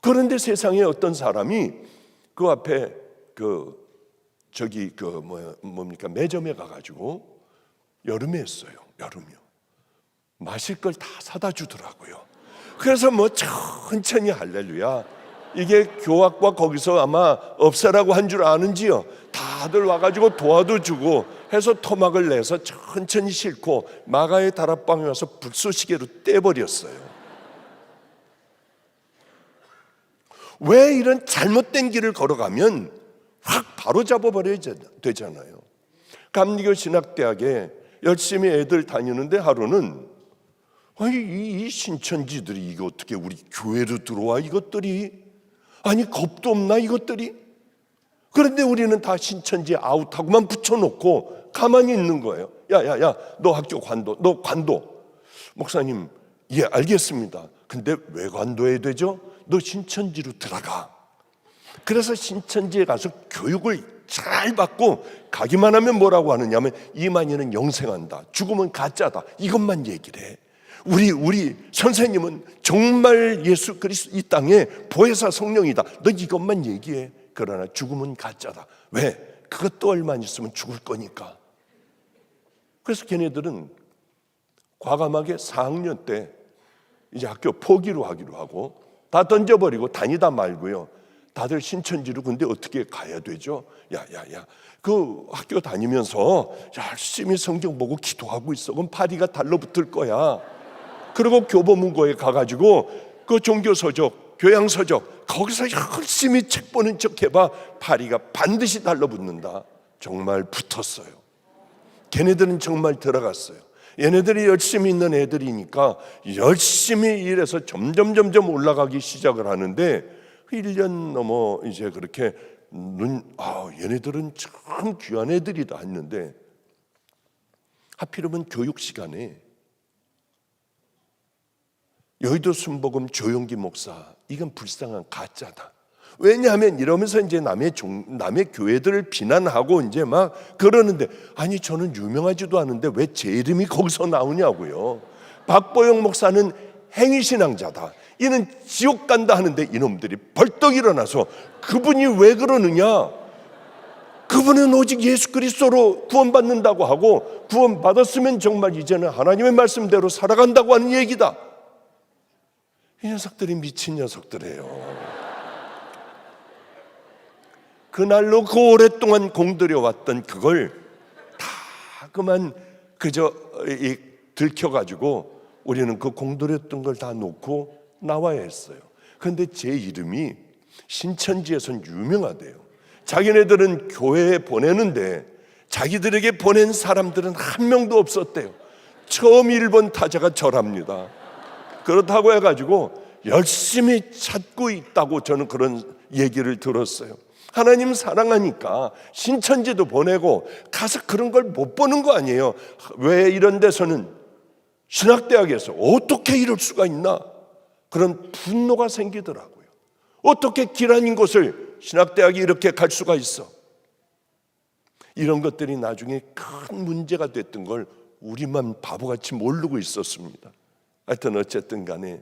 그런데 세상에 어떤 사람이 그 앞에 뭡니까 매점에 가가지고 여름에 했어요. 여름이요. 마실 걸 다 사다 주더라고요. 그래서 뭐 천천히 할렐루야. 이게 교학과 거기서 아마 없애라고 한 줄 아는지요. 다들 와가지고 도와도 주고 해서 토막을 내서 천천히 싣고 마가의 다락방에 와서 불쏘시개로 떼버렸어요. 왜 이런 잘못된 길을 걸어가면 확 바로 잡아버려야 되잖아요. 감리교 신학대학에 열심히 애들 다니는데 하루는 이 신천지들이 이거 어떻게 우리 교회로 들어와 이것들이, 아니 겁도 없나 이것들이. 그런데 우리는 다 신천지 아웃하고만 붙여놓고 가만히 있는 거예요. 야야야, 너 학교 관도, 너 관도. 목사님, 예, 알겠습니다. 근데 왜 관도해야 되죠? 너 신천지로 들어가. 그래서 신천지에 가서 교육을 잘 받고 가기만 하면 뭐라고 하느냐면 이만희는 영생한다, 죽으면 가짜다, 이것만 얘기를 해. 우리 선생님은 정말 예수 그리스도 이 땅에 보혜사 성령이다, 너 이것만 얘기해. 그러나 죽으면 가짜다. 왜? 그것도 얼마 안 있으면 죽을 거니까. 그래서 걔네들은 과감하게 4학년 때 이제 학교 포기로 하기로 하고 다 던져버리고 다니다 말고요. 다들 신천지로. 근데 어떻게 가야 되죠? 야야야, 그 학교 다니면서 열심히 성경 보고 기도하고 있어. 그럼 파리가 달라붙을 거야. 그리고 교보문고에 가가지고 그 종교서적, 교양서적 거기서 열심히 책 보는 척 해봐. 파리가 반드시 달라붙는다. 정말 붙었어요. 걔네들은 정말 들어갔어요. 얘네들이 열심히 있는 애들이니까 열심히 일해서 점점 올라가기 시작을 하는데 1년 넘어 이제 그렇게 얘네들은 참 귀한 애들이다 했는데 하필이면 교육 시간에 여의도 순복음 조용기 목사, 이건 불쌍한 가짜다. 왜냐하면 이러면서 이제 남의 교회들을 비난하고 이제 막 그러는데, 아니 저는 유명하지도 않은데 왜 제 이름이 거기서 나오냐고요. 박보영 목사는 행위신앙자다, 이는 지옥 간다 하는데 이놈들이 벌떡 일어나서 그분이 왜 그러느냐, 그분은 오직 예수 그리스도로 구원받는다고 하고 구원받았으면 정말 이제는 하나님의 말씀대로 살아간다고 하는 얘기다. 이 녀석들이 미친 녀석들이에요. 그날로 그 오랫동안 공들여왔던 그걸 다 그만 그저 들켜가지고 우리는 그 공들였던 걸 다 놓고 나와야 했어요. 그런데 제 이름이 신천지에선 유명하대요. 자기네들은 교회에 보내는데 자기들에게 보낸 사람들은 한 명도 없었대요. 처음 일본 타자가 저랍니다. 그렇다고 해가지고 열심히 찾고 있다고 저는 그런 얘기를 들었어요. 하나님 사랑하니까 신천지도 보내고 가서 그런 걸 못 보는 거 아니에요. 왜 이런 데서는 신학대학에서 어떻게 이럴 수가 있나, 그런 분노가 생기더라고요. 어떻게 길 아닌 곳을 신학대학이 이렇게 갈 수가 있어. 이런 것들이 나중에 큰 문제가 됐던 걸 우리만 바보같이 모르고 있었습니다. 하여튼 어쨌든 간에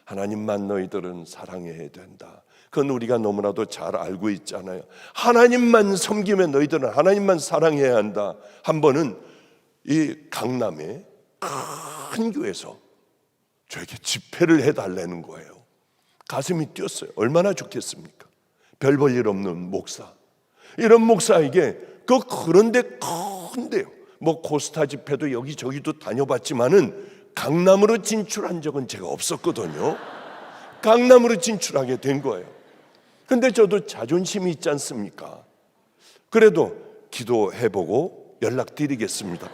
하나님만 너희들은 사랑해야 된다, 그건 우리가 너무나도 잘 알고 있잖아요. 하나님만 섬기면 너희들은 하나님만 사랑해야 한다. 한 번은 이 강남의 큰 교회에서 저에게 집회를 해달라는 거예요. 가슴이 뛰었어요. 얼마나 좋겠습니까? 별 볼 일 없는 목사, 이런 목사에게 그런데 큰데요, 뭐 코스타 집회도 여기저기도 다녀봤지만은 강남으로 진출한 적은 제가 없었거든요. 강남으로 진출하게 된 거예요. 근데 저도 자존심이 있지 않습니까? 그래도 기도해보고 연락드리겠습니다.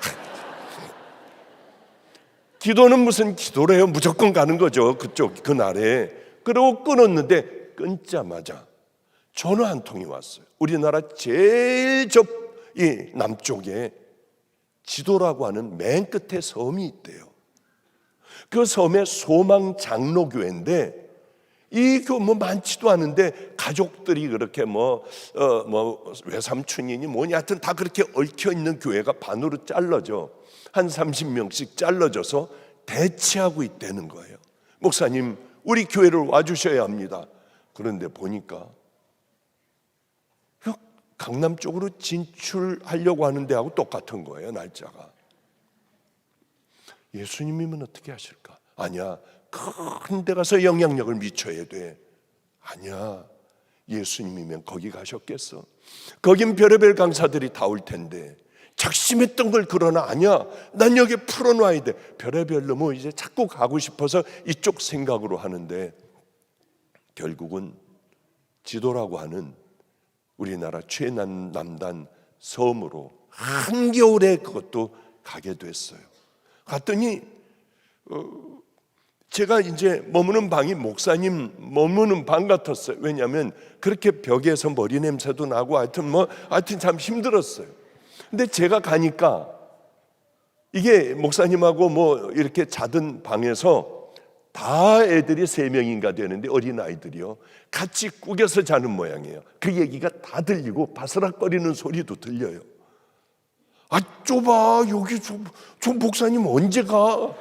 기도는 무슨 기도래요? 무조건 가는 거죠, 그날에. 그리고 끊었는데 끊자마자 전화 한 통이 왔어요. 우리나라 제일 이 남쪽에 지도라고 하는 맨 끝에 섬이 있대요. 그 섬에 소망 장로교회인데 이 뭐 많지도 않은데 가족들이 그렇게 외삼촌이니 뭐니 하여튼 다 그렇게 얽혀 있는 교회가 반으로 잘라져 한 30명씩 잘라져서 대치하고 있다는 거예요. 목사님, 우리 교회를 와주셔야 합니다. 그런데 보니까 강남 쪽으로 진출하려고 하는 데하고 똑같은 거예요, 날짜가. 예수님이면 어떻게 하실까? 아니야, 큰 데 가서 영향력을 미쳐야 돼. 아니야, 예수님이면 거기 가셨겠어? 거긴 별의별 강사들이 다 올 텐데. 작심했던 걸 그러나 아니야, 난 여기 풀어놔야 돼. 별의별로 뭐 이제 자꾸 가고 싶어서 이쪽 생각으로 하는데 결국은 지도라고 하는 우리나라 최남단 섬으로 한겨울에 그것도 가게 됐어요. 갔더니 제가 이제 머무는 방이 목사님 머무는 방 같았어요. 왜냐하면 그렇게 벽에서 머리 냄새도 나고 하여튼 참 힘들었어요. 근데 제가 가니까 이게 목사님하고 뭐 이렇게 자던 방에서 다 애들이 3명인가 되는데 어린아이들이요, 같이 꾸겨서 자는 모양이에요. 그 얘기가 다 들리고 바스락거리는 소리도 들려요. 아, 좁아. 여기 저 목사님 언제 가?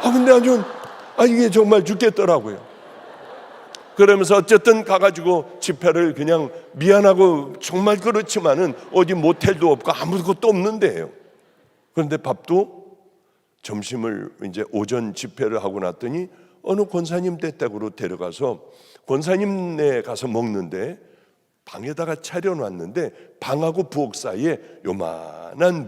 근데 이게 정말 죽겠더라고요. 그러면서 어쨌든 가가지고 집회를 그냥 미안하고 정말 그렇지만은 어디 모텔도 없고 아무것도 없는데요. 그런데 밥도 점심을 이제 오전 집회를 하고 났더니 어느 권사님 댁으로 데려가서 권사님네 가서 먹는데 방에다가 차려놨는데 방하고 부엌 사이에 요만한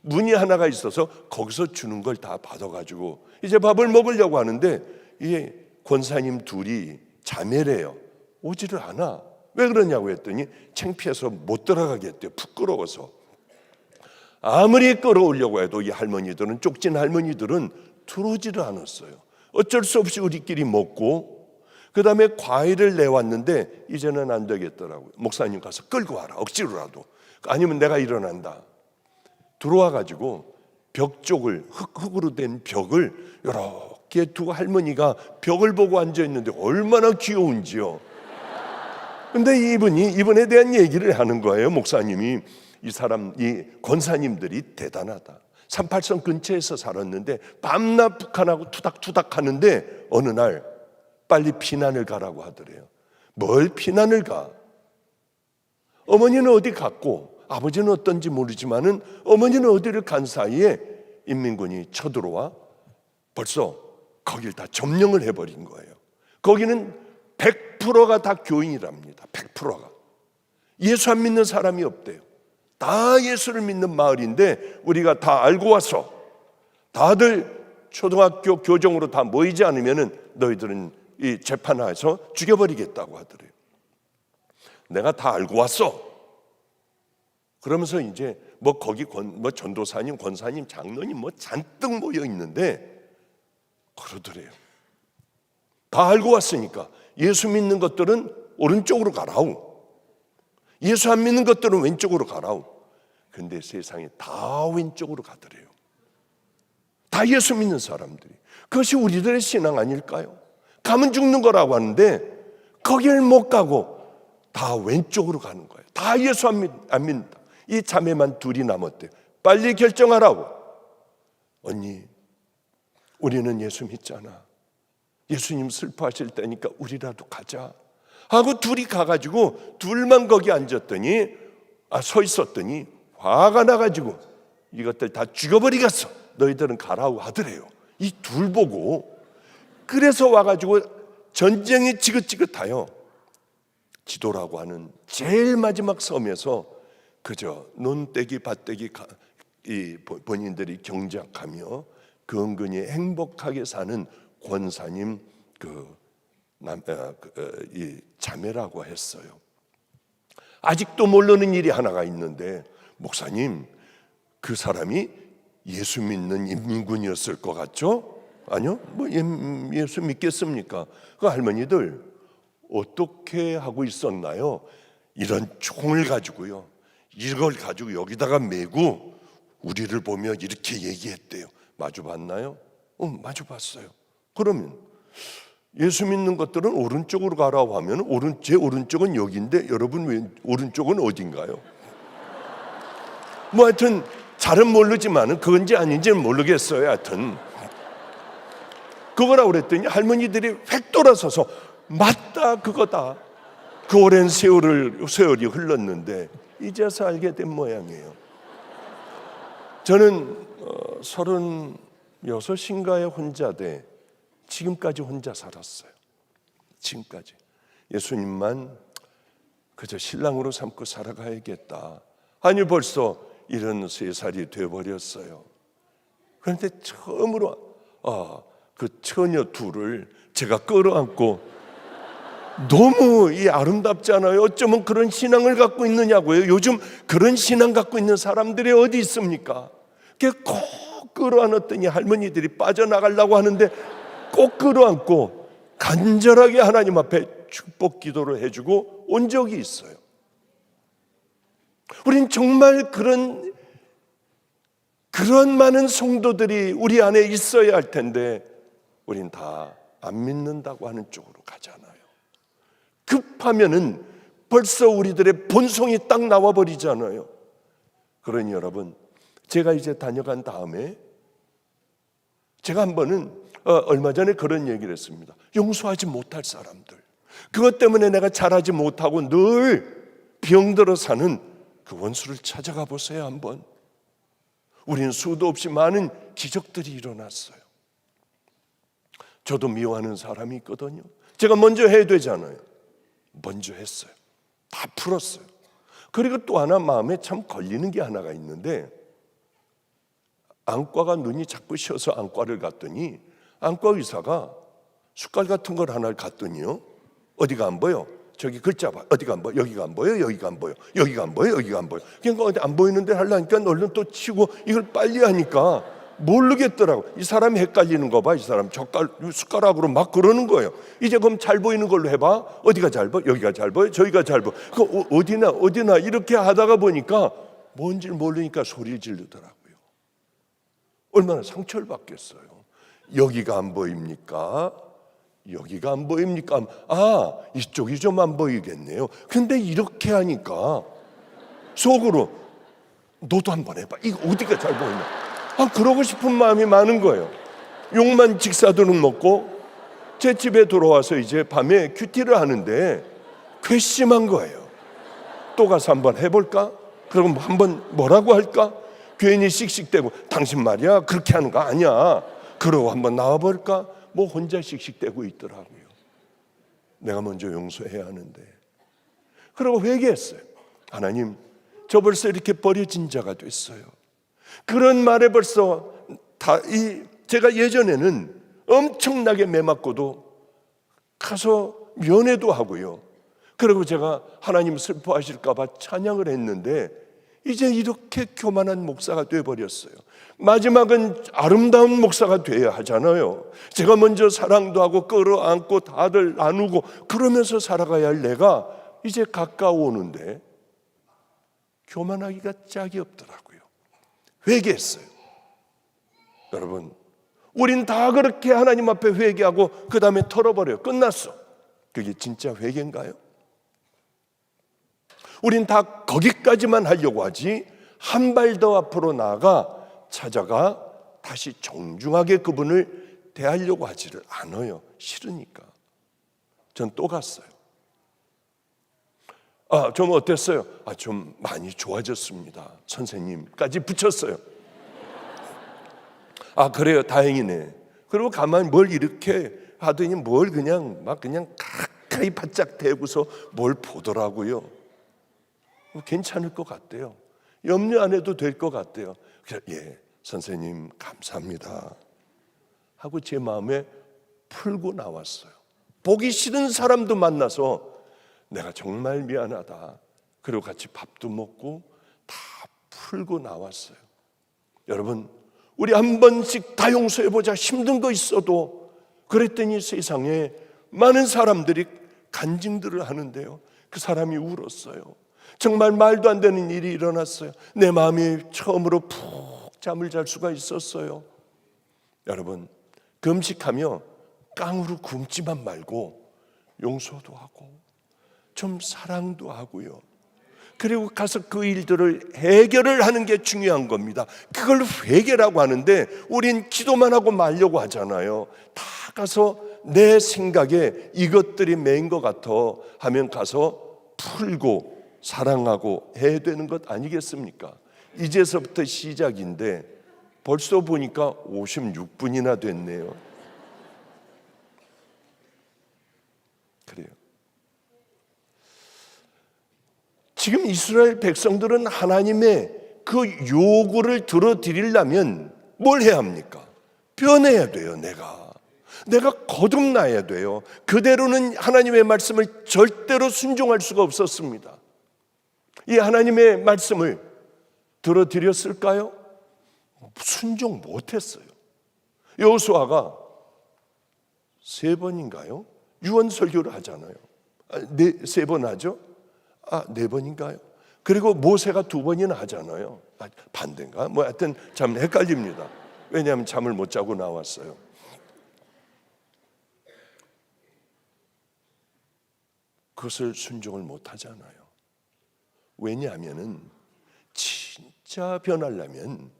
문이 하나가 있어서 거기서 주는 걸 다 받아가지고 이제 밥을 먹으려고 하는데 이게 권사님 둘이 자매래요. 오지를 않아. 왜 그러냐고 했더니 창피해서 못 들어가겠대요. 부끄러워서. 아무리 끌어오려고 해도 이 할머니들은, 쪽진 할머니들은 들어오지를 않았어요. 어쩔 수 없이 우리끼리 먹고 그 다음에 과일을 내왔는데 이제는 안 되겠더라고요. 목사님 가서 끌고 와라, 억지로라도. 아니면 내가 일어난다. 들어와가지고 벽 쪽을, 흙으로 된 벽을 이렇게 두고 할머니가 벽을 보고 앉아있는데 얼마나 귀여운지요. 근데 이분에 대한 얘기를 하는 거예요. 목사님이 이 권사님들이 대단하다. 38선 근처에서 살았는데 밤낮 북한하고 투닥투닥 하는데 어느 날 빨리 피난을 가라고 하더래요. 뭘 피난을 가? 어머니는 어디 갔고 아버지는 어떤지 모르지만은 어머니는 어디를 간 사이에 인민군이 쳐들어와 벌써 거길 다 점령을 해버린 거예요. 거기는 100%가 다 교인이랍니다. 100%가. 예수 안 믿는 사람이 없대요. 다 예수를 믿는 마을인데 우리가 다 알고 와서 다들 초등학교 교정으로 다 모이지 않으면은 너희들은 이 재판하에서 죽여버리겠다고 하더래요. 내가 다 알고 왔어. 그러면서 이제 뭐 거기 전도사님, 권사님, 장로님 뭐 잔뜩 모여 있는데 그러더래요. 다 알고 왔으니까 예수 믿는 것들은 오른쪽으로 가라우. 예수 안 믿는 것들은 왼쪽으로 가라우. 근데 세상에 다 왼쪽으로 가더래요. 다 예수 믿는 사람들이. 그것이 우리들의 신앙 아닐까요? 가면 죽는 거라고 하는데 거길 못 가고 다 왼쪽으로 가는 거예요. 다 예수 안 믿는다. 이 자매만 둘이 남았대요. 빨리 결정하라고. 언니, 우리는 예수 믿잖아. 예수님 슬퍼하실 때니까 우리라도 가자 하고 둘이 가가지고 둘만 거기 앉았더니 서 있었더니 화가 나가지고 이것들 다 죽여버리겠어. 너희들은 가라고 하더래요. 이 둘 보고. 그래서 와가지고 전쟁이 지긋지긋하여 지도라고 하는 제일 마지막 섬에서 그저 논떼기 밭떼기 본인들이 경작하며 근근히 행복하게 사는 권사님 이 자매라고 했어요. 아직도 모르는 일이 하나가 있는데 목사님, 그 사람이 예수 믿는 인민군이었을 것 같죠? 아니요, 뭐 예수 믿겠습니까? 그 할머니들 어떻게 하고 있었나요? 이런 총을 가지고요, 이걸 가지고 여기다가 메고 우리를 보며 이렇게 얘기했대요. 마주 봤나요? 마주 봤어요. 그러면 예수 믿는 것들은 오른쪽으로 가라고 하면 제 오른쪽은 여기인데 여러분 오른쪽은 어딘가요? 뭐 하여튼 잘은 모르지만은 그건지 아닌지는 모르겠어요. 하여튼 그거라고 그랬더니 할머니들이 획 돌아서서 맞다, 그거다. 그 오랜 세월이 흘렀는데 이제서 알게 된 모양이에요. 저는 36인가에 혼자 돼 지금까지 혼자 살았어요. 지금까지 예수님만 그저 신랑으로 삼고 살아가야겠다. 아니 벌써 73살이 되어버렸어요. 그런데 처음으로 그 처녀 둘을 제가 끌어안고 너무 아름답지 않아요? 어쩌면 그런 신앙을 갖고 있느냐고요. 요즘 그런 신앙 갖고 있는 사람들이 어디 있습니까? 꼭 끌어안았더니 할머니들이 빠져나가려고 하는데 꼭 끌어안고 간절하게 하나님 앞에 축복 기도를 해주고 온 적이 있어요. 우린 정말 그런 그런 많은 성도들이 우리 안에 있어야 할 텐데 우린 다 안 믿는다고 하는 쪽으로 가잖아요. 급하면은 벌써 우리들의 본성이 딱 나와버리잖아요. 그러니 여러분, 제가 이제 다녀간 다음에 제가 한 번은 얼마 전에 그런 얘기를 했습니다. 용서하지 못할 사람들, 그것 때문에 내가 잘하지 못하고 늘 병들어 사는 그 원수를 찾아가 보세요. 한번. 우리는 수도 없이 많은 기적들이 일어났어요. 저도 미워하는 사람이 있거든요. 제가 먼저 해야 되잖아요. 먼저 했어요. 다 풀었어요. 그리고 또 하나 마음에 참 걸리는 게 하나가 있는데, 안과가 눈이 자꾸 쉬어서 안과를 갔더니 안과 의사가 숟갈 같은 걸 하나를 갔더니요, 어디가 안 보여? 저기 글자 봐. 어디가 안 보여? 여기가 안 보여? 여기가 안 보여? 여기가 안 보여? 여기가 안 보여? 그러니까 어디 안 보이는데 하려니까 얼른 또 치고 이걸 빨리 하니까 모르겠더라고. 이 사람이 헷갈리는 거 봐. 이 사람 숟가락으로 막 그러는 거예요. 이제 그럼 잘 보이는 걸로 해봐. 어디가 잘 보여? 여기가 잘 보여? 저기가 잘 보여? 그 어디나 이렇게 하다가 보니까 뭔지 모르니까 소리를 지르더라고요. 얼마나 상처를 받겠어요. 여기가 안 보입니까? 여기가 안 보입니까? 아, 이쪽이 좀 안 보이겠네요. 근데 이렇게 하니까 속으로 너도 한번 해봐. 이거 어디가 잘 보이냐? 그러고 싶은 마음이 많은 거예요. 욕만 직사도는 먹고 제 집에 들어와서 이제 밤에 큐티를 하는데 괘씸한 거예요. 또 가서 한번 해볼까? 그럼 한번 뭐라고 할까? 괜히 씩씩대고 당신 말이야 그렇게 하는 거 아니야. 그러고 한번 나와볼까? 뭐 혼자 씩씩대고 있더라고요. 내가 먼저 용서해야 하는데. 그러고 회개했어요. 하나님, 저 벌써 이렇게 버려진 자가 됐어요. 그런 말에 벌써 제가 예전에는 엄청나게 매맞고도 가서 면회도 하고요. 그리고 제가 하나님 슬퍼하실까 봐 찬양을 했는데 이제 이렇게 교만한 목사가 되어버렸어요. 마지막은 아름다운 목사가 돼야 하잖아요. 제가 먼저 사랑도 하고 끌어안고 다들 나누고 그러면서 살아가야 할 내가 이제 가까워오는데 교만하기가 짝이 없더라고요. 회개했어요. 여러분, 우린 다 그렇게 하나님 앞에 회개하고 그 다음에 털어버려요. 끝났어. 그게 진짜 회개인가요? 우린 다 거기까지만 하려고 하지 한 발 더 앞으로 나아가 찾아가 다시 정중하게 그분을 대하려고 하지를 않아요. 싫으니까. 전 또 갔어요. 좀 어땠어요? 좀 많이 좋아졌습니다. 선생님까지 붙였어요. 그래요. 다행이네. 그리고 가만히 뭘 이렇게 하더니 뭘 그냥 가까이 바짝 대고서 뭘 보더라고요. 괜찮을 것 같대요. 염려 안 해도 될 것 같대요. 그래서 예, 선생님 감사합니다 하고 제 마음에 풀고 나왔어요. 보기 싫은 사람도 만나서 내가 정말 미안하다. 그리고 같이 밥도 먹고 다 풀고 나왔어요. 여러분, 우리 한 번씩 다 용서해보자. 힘든 거 있어도. 그랬더니 세상에 많은 사람들이 간증들을 하는데요, 그 사람이 울었어요. 정말 말도 안 되는 일이 일어났어요. 내 마음이 처음으로 푹 잠을 잘 수가 있었어요. 여러분, 금식하며 깡으로 굶지만 말고 용서도 하고 좀 사랑도 하고요. 그리고 가서 그 일들을 해결을 하는 게 중요한 겁니다. 그걸 회개라고 하는데 우린 기도만 하고 말려고 하잖아요. 다 가서 내 생각에 이것들이 메인 것 같아 하면 가서 풀고 사랑하고 해야 되는 것 아니겠습니까? 이제서부터 시작인데 벌써 보니까 56분이나 됐네요. 그래요. 지금 이스라엘 백성들은 하나님의 그 요구를 들어드리려면 뭘 해야 합니까? 변해야 돼요. 내가 거듭나야 돼요. 그대로는 하나님의 말씀을 절대로 순종할 수가 없었습니다. 이 하나님의 말씀을 들어드렸을까요? 순종 못했어요. 여호수아가 3번인가요? 유언 설교를 하잖아요. 3번 하죠? 4번인가요? 그리고 모세가 2번이나 하잖아요. 반대인가? 뭐 하여튼 참 헷갈립니다. 왜냐하면 잠을 못 자고 나왔어요. 그것을 순종을 못 하잖아요. 왜냐하면은 진짜 변하려면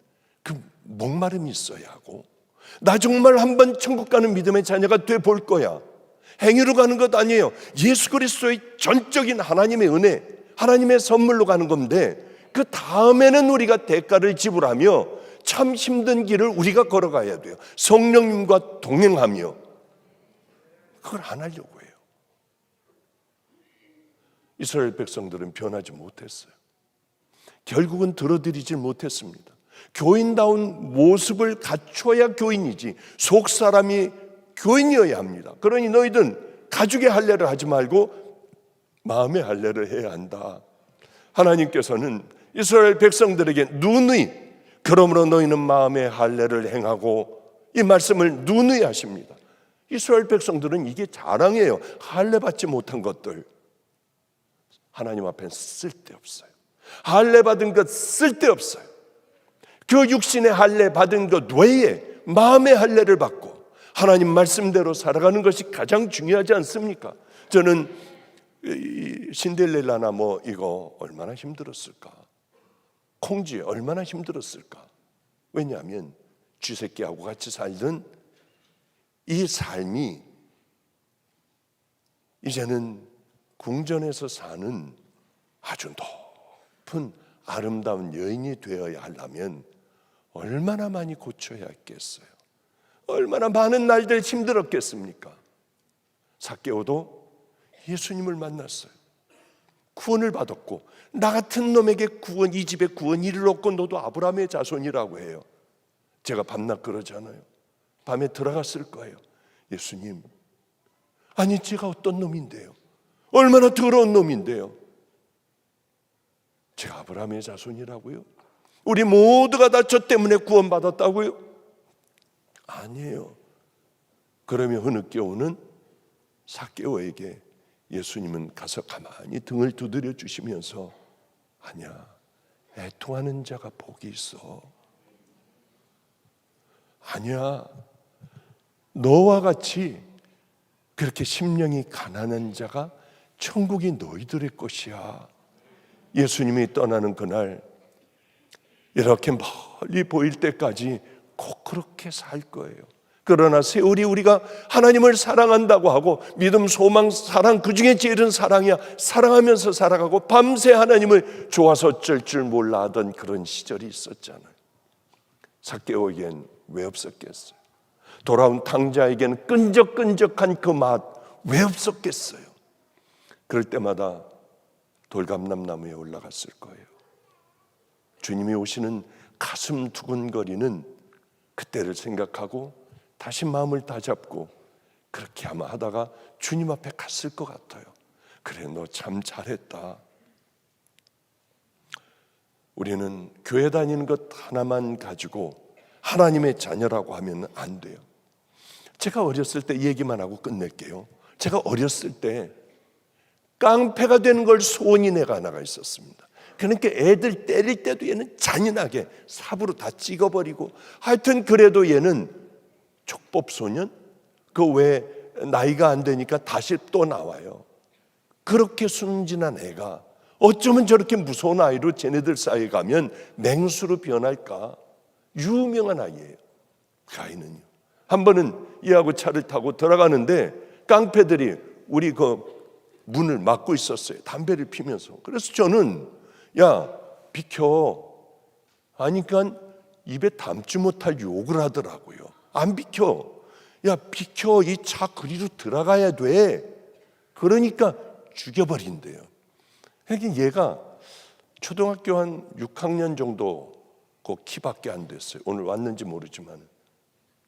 그 목마름이 있어야 하고, 나 정말 한번 천국 가는 믿음의 자녀가 돼 볼 거야. 행위로 가는 것 아니에요. 예수 그리스도의 전적인 하나님의 은혜, 하나님의 선물로 가는 건데, 그 다음에는 우리가 대가를 지불하며 참 힘든 길을 우리가 걸어가야 돼요. 성령님과 동행하며. 그걸 안 하려고 해요. 이스라엘 백성들은 변하지 못했어요. 결국은 들어드리질 못했습니다. 교인다운 모습을 갖춰야 교인이지, 속 사람이 교인이어야 합니다. 그러니 너희들은 가죽의 할례를 하지 말고 마음의 할례를 해야 한다. 하나님께서는 이스라엘 백성들에게 누누이, 그러므로 너희는 마음의 할례를 행하고, 이 말씀을 누누이 하십니다. 이스라엘 백성들은 이게 자랑이에요. 할례 받지 못한 것들 하나님 앞엔 쓸데없어요. 할례 받은 것 쓸데없어요. 그 육신의 할례 받은 것 외에 마음의 할례를 받고 하나님 말씀대로 살아가는 것이 가장 중요하지 않습니까? 저는 신데렐라나 뭐 이거 얼마나 힘들었을까? 콩쥐 얼마나 힘들었을까? 왜냐하면 쥐새끼하고 같이 살던 이 삶이 이제는 궁전에서 사는 아주 높은 아름다운 여인이 되어야 하려면 얼마나 많이 고쳐야 했겠어요? 얼마나 많은 날들 힘들었겠습니까? 삭개오도 예수님을 만났어요. 구원을 받았고, 나 같은 놈에게 구원, 이 집에 구원 이를 얻고 너도 아브라함의 자손이라고 해요. 제가 밤낮 그러잖아요. 밤에 들어갔을 거예요. 예수님, 아니 제가 어떤 놈인데요? 얼마나 더러운 놈인데요? 제가 아브라함의 자손이라고요? 우리 모두가 다 저 때문에 구원받았다고요? 아니에요. 그러면 흐느껴오는 삭개오에게 예수님은 가서 가만히 등을 두드려 주시면서, 아니야, 애통하는 자가 복이 있어. 아니야, 너와 같이 그렇게 심령이 가난한 자가 천국이 너희들의 것이야. 예수님이 떠나는 그날 이렇게 멀리 보일 때까지 꼭 그렇게 살 거예요. 그러나 세월이 우리가 하나님을 사랑한다고 하고 믿음, 소망, 사랑, 그 중에 제일은 사랑이야. 사랑하면서 살아가고 밤새 하나님을 좋아서 어쩔 줄 몰라 하던 그런 시절이 있었잖아요. 삭개오에겐 왜 없었겠어요? 돌아온 탕자에게는 끈적끈적한 그 맛 왜 없었겠어요? 그럴 때마다 돌감람나무에 올라갔을 거예요. 주님이 오시는 가슴 두근거리는 그때를 생각하고 다시 마음을 다잡고 그렇게 아마 하다가 주님 앞에 갔을 것 같아요. 그래, 너 참 잘했다. 우리는 교회 다니는 것 하나만 가지고 하나님의 자녀라고 하면 안 돼요. 제가 어렸을 때 얘기만 하고 끝낼게요. 제가 어렸을 때 깡패가 되는 걸 소원인 애가 하나가 있었습니다. 그러니까 애들 때릴 때도 얘는 잔인하게 삽으로 다 찍어버리고, 하여튼 그래도 얘는 촉법소년, 그 왜 나이가 안 되니까 다시 또 나와요. 그렇게 순진한 애가 어쩌면 저렇게 무서운 아이로 쟤네들 사이에 가면 맹수로 변할까? 유명한 아이예요. 그 아이는요, 한 번은 얘하고 차를 타고 들어가는데 깡패들이 우리 그 문을 막고 있었어요. 담배를 피면서. 그래서 저는 야 비켜 하니까 입에 담지 못할 욕을 하더라고요. 안 비켜. 야 비켜, 이 차 그리로 들어가야 돼. 그러니까 죽여버린대요. 그러니까 얘가 초등학교 한 6학년 정도 그 키밖에 안 됐어요. 오늘 왔는지 모르지만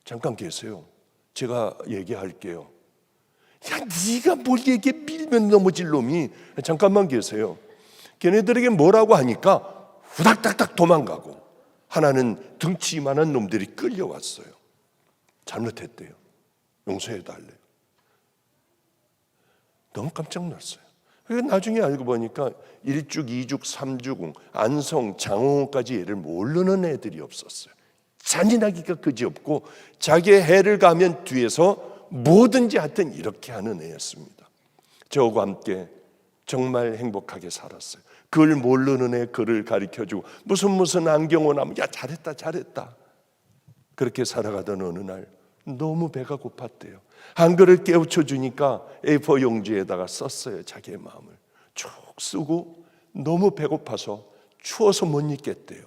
잠깐 계세요. 제가 얘기할게요. 야 네가 뭘 얘기해, 밀면 넘어질 놈이. 잠깐만 계세요. 걔네들에게 뭐라고 하니까 후닥닥닥 도망가고, 하나는 덩치 이만한 놈들이 끌려왔어요. 잘못했대요. 용서해달래요. 너무 깜짝 놀랐어요. 나중에 알고 보니까 1죽, 2죽, 3죽, 안성, 장홍까지 얘를 모르는 애들이 없었어요. 잔인하기가 그지없고 자기의 해를 가면 뒤에서 뭐든지 하여튼 이렇게 하는 애였습니다. 저와 함께 정말 행복하게 살았어요. 글 모르는 애 글을 가르쳐주고 무슨 안경을 하면 야 잘했다 그렇게 살아가던 어느 날 너무 배가 고팠대요. 한글을 깨우쳐 주니까 A4 용지에다가 썼어요. 자기의 마음을 쭉 쓰고 너무 배고파서 추워서 못 읽겠대요.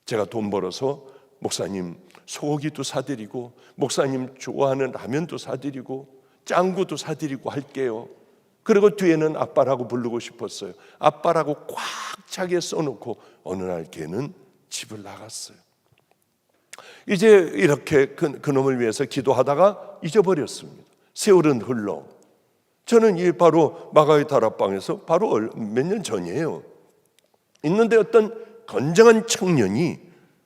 제가 돈 벌어서 목사님 소고기도 사드리고 목사님 좋아하는 라면도 사드리고 짱구도 사드리고 할게요. 그리고 뒤에는 아빠라고 부르고 싶었어요. 아빠라고 꽉 차게 써놓고 어느 날 걔는 집을 나갔어요. 이제 이렇게 그놈을 위해서 기도하다가 잊어버렸습니다. 세월은 흘러 저는 이 바로 마가의 다락방에서 바로 몇 년 전이에요. 있는데 어떤 건장한 청년이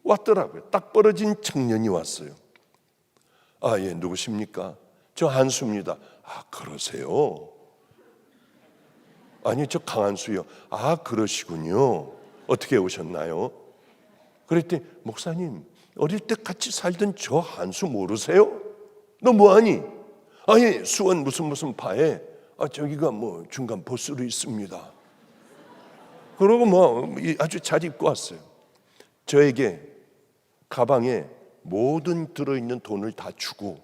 왔더라고요. 딱 벌어진 청년이 왔어요. 아, 예, 누구십니까? 저 한수입니다. 아, 그러세요? 아니, 저 강한수요. 아, 그러시군요. 어떻게 오셨나요? 그랬더니 목사님, 어릴 때 같이 살던 저 한수 모르세요? 너 뭐하니? 아니, 수원 무슨 파에 저기가 뭐 중간 보스로 있습니다. 그러고 뭐 아주 잘 입고 왔어요. 저에게 가방에 모든 들어있는 돈을 다 주고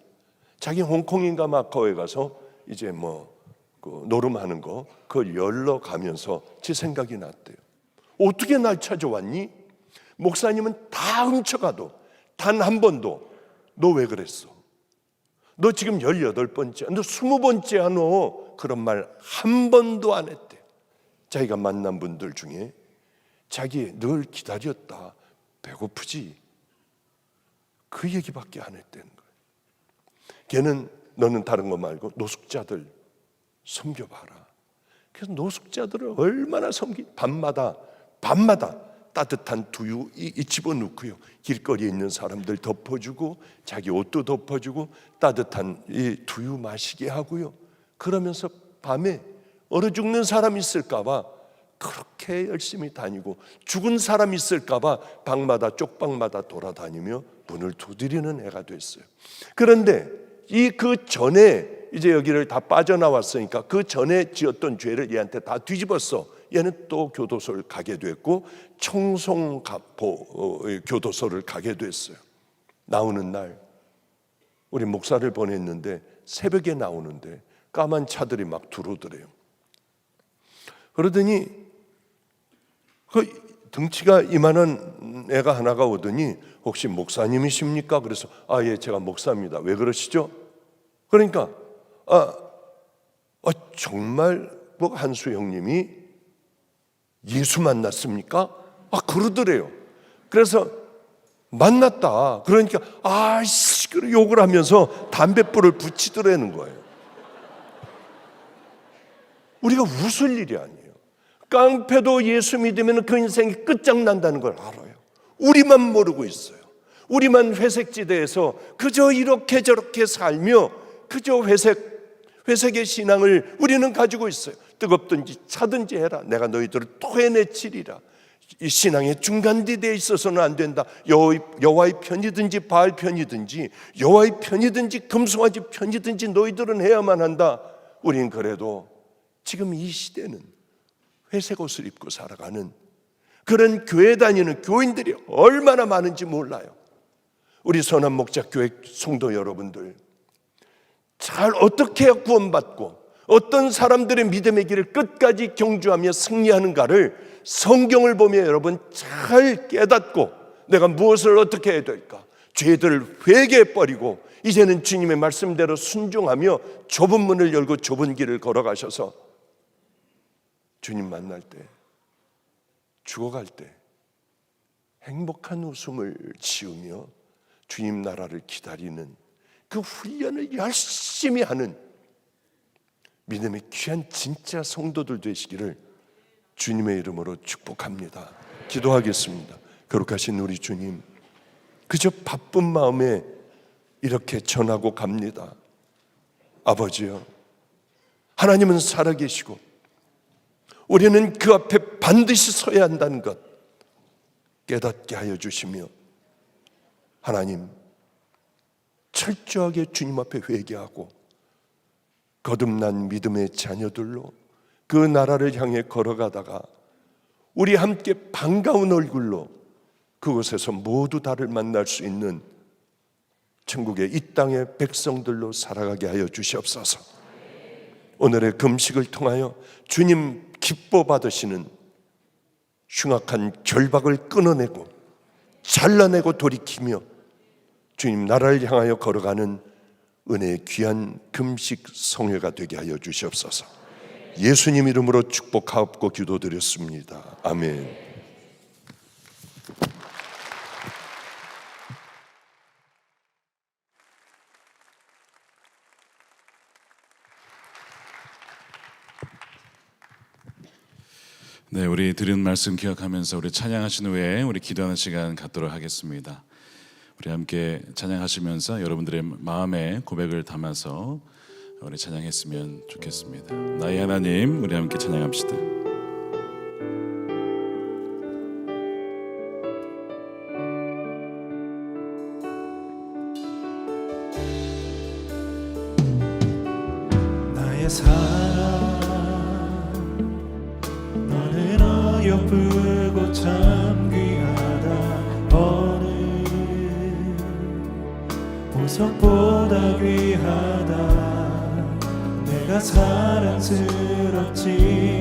자기 홍콩인가 마카오에 가서 이제 뭐 노름하는 거 그걸 열러 가면서 제 생각이 났대요. 어떻게 날 찾아왔니? 목사님은 다 훔쳐가도 단 한 번도 너 왜 그랬어? 너 지금 18번째, 너 20번째 하노? 그런 말 한 번도 안 했대. 자기가 만난 분들 중에 자기 늘 기다렸다, 배고프지? 그 얘기밖에 안 했다는 거예요. 걔는 너는 다른 거 말고 노숙자들 섬겨봐라. 그래서 노숙자들을 얼마나 밤마다 따뜻한 두유 집어넣고요. 길거리에 있는 사람들 덮어주고 자기 옷도 덮어주고 따뜻한 이 두유 마시게 하고요. 그러면서 밤에 얼어 죽는 사람 있을까 봐 그렇게 열심히 다니고 죽은 사람 있을까 봐 방마다 쪽방마다 돌아다니며 문을 두드리는 애가 됐어요. 그런데 그 전에 이제 여기를 다 빠져나왔으니까 그 전에 지었던 죄를 얘한테 다 뒤집었어. 얘는 또 교도소를 가게 됐고 청송갑포 교도소를 가게 됐어요. 나오는 날 우리 목사를 보냈는데 새벽에 나오는데 까만 차들이 막 들어오더래요. 그러더니 그 등치가 이만한 애가 하나가 오더니 혹시 목사님이십니까? 그래서 아, 예, 제가 목사입니다. 왜 그러시죠? 그러니까 정말 뭐 한수 형님이 예수 만났습니까? 그러더래요. 그래서 만났다. 그러니까 아이씨 욕을 하면서 담뱃불을 붙이더라는 거예요. 우리가 웃을 일이 아니에요. 깡패도 예수 믿으면 그 인생이 끝장난다는 걸 알아요. 우리만 모르고 있어요. 우리만 회색지대에서 그저 이렇게 저렇게 살며 그저 회색의 신앙을 우리는 가지고 있어요. 뜨겁든지 차든지 해라. 내가 너희들을 토해내치리라. 이 신앙의 중간지대에 있어서는 안 된다. 여호와의 편이든지 바알 편이든지 여호와의 편이든지 금송아지 편이든지 너희들은 해야만 한다. 우린 그래도 지금 이 시대는 회색 옷을 입고 살아가는 그런 교회 다니는 교인들이 얼마나 많은지 몰라요. 우리 선한목자교회 성도 여러분들, 잘 어떻게 해야 구원받고 어떤 사람들의 믿음의 길을 끝까지 경주하며 승리하는가를 성경을 보며 여러분 잘 깨닫고 내가 무엇을 어떻게 해야 될까? 죄들을 회개해버리고 이제는 주님의 말씀대로 순종하며 좁은 문을 열고 좁은 길을 걸어가셔서 주님 만날 때, 죽어갈 때 행복한 웃음을 지으며 주님 나라를 기다리는 그 훈련을 열심히 하는 믿음의 귀한 진짜 성도들 되시기를 주님의 이름으로 축복합니다. 기도하겠습니다. 거룩하신 우리 주님, 그저 바쁜 마음에 이렇게 전하고 갑니다. 아버지요, 하나님은 살아계시고 우리는 그 앞에 반드시 서야 한다는 것 깨닫게 하여 주시며, 하나님 철저하게 주님 앞에 회개하고 거듭난 믿음의 자녀들로 그 나라를 향해 걸어가다가 우리 함께 반가운 얼굴로 그곳에서 모두 다를 만날 수 있는 천국의 이 땅의 백성들로 살아가게 하여 주시옵소서. 오늘의 금식을 통하여 주님 기뻐 받으시는 흉악한 결박을 끊어내고 잘라내고 돌이키며 주님 나라를 향하여 걸어가는 은혜의 귀한 금식 성회가 되게 하여 주시옵소서. 예수님 이름으로 축복하옵고 기도드렸습니다. 아멘. 네, 우리 들은 말씀 기억하면서 우리 찬양하신 후에 우리 기도하는 시간 갖도록 하겠습니다. 우리 함께 찬양하시면서 여러분들의 마음의 고백을 담아서 우리 찬양했으면 좋겠습니다. 나의 하나님, 우리 함께 찬양합시다. 나의 사랑, 너는 어여쁘고 참 귀하다. 어느 보석보다 귀하다. 내가 사랑스럽지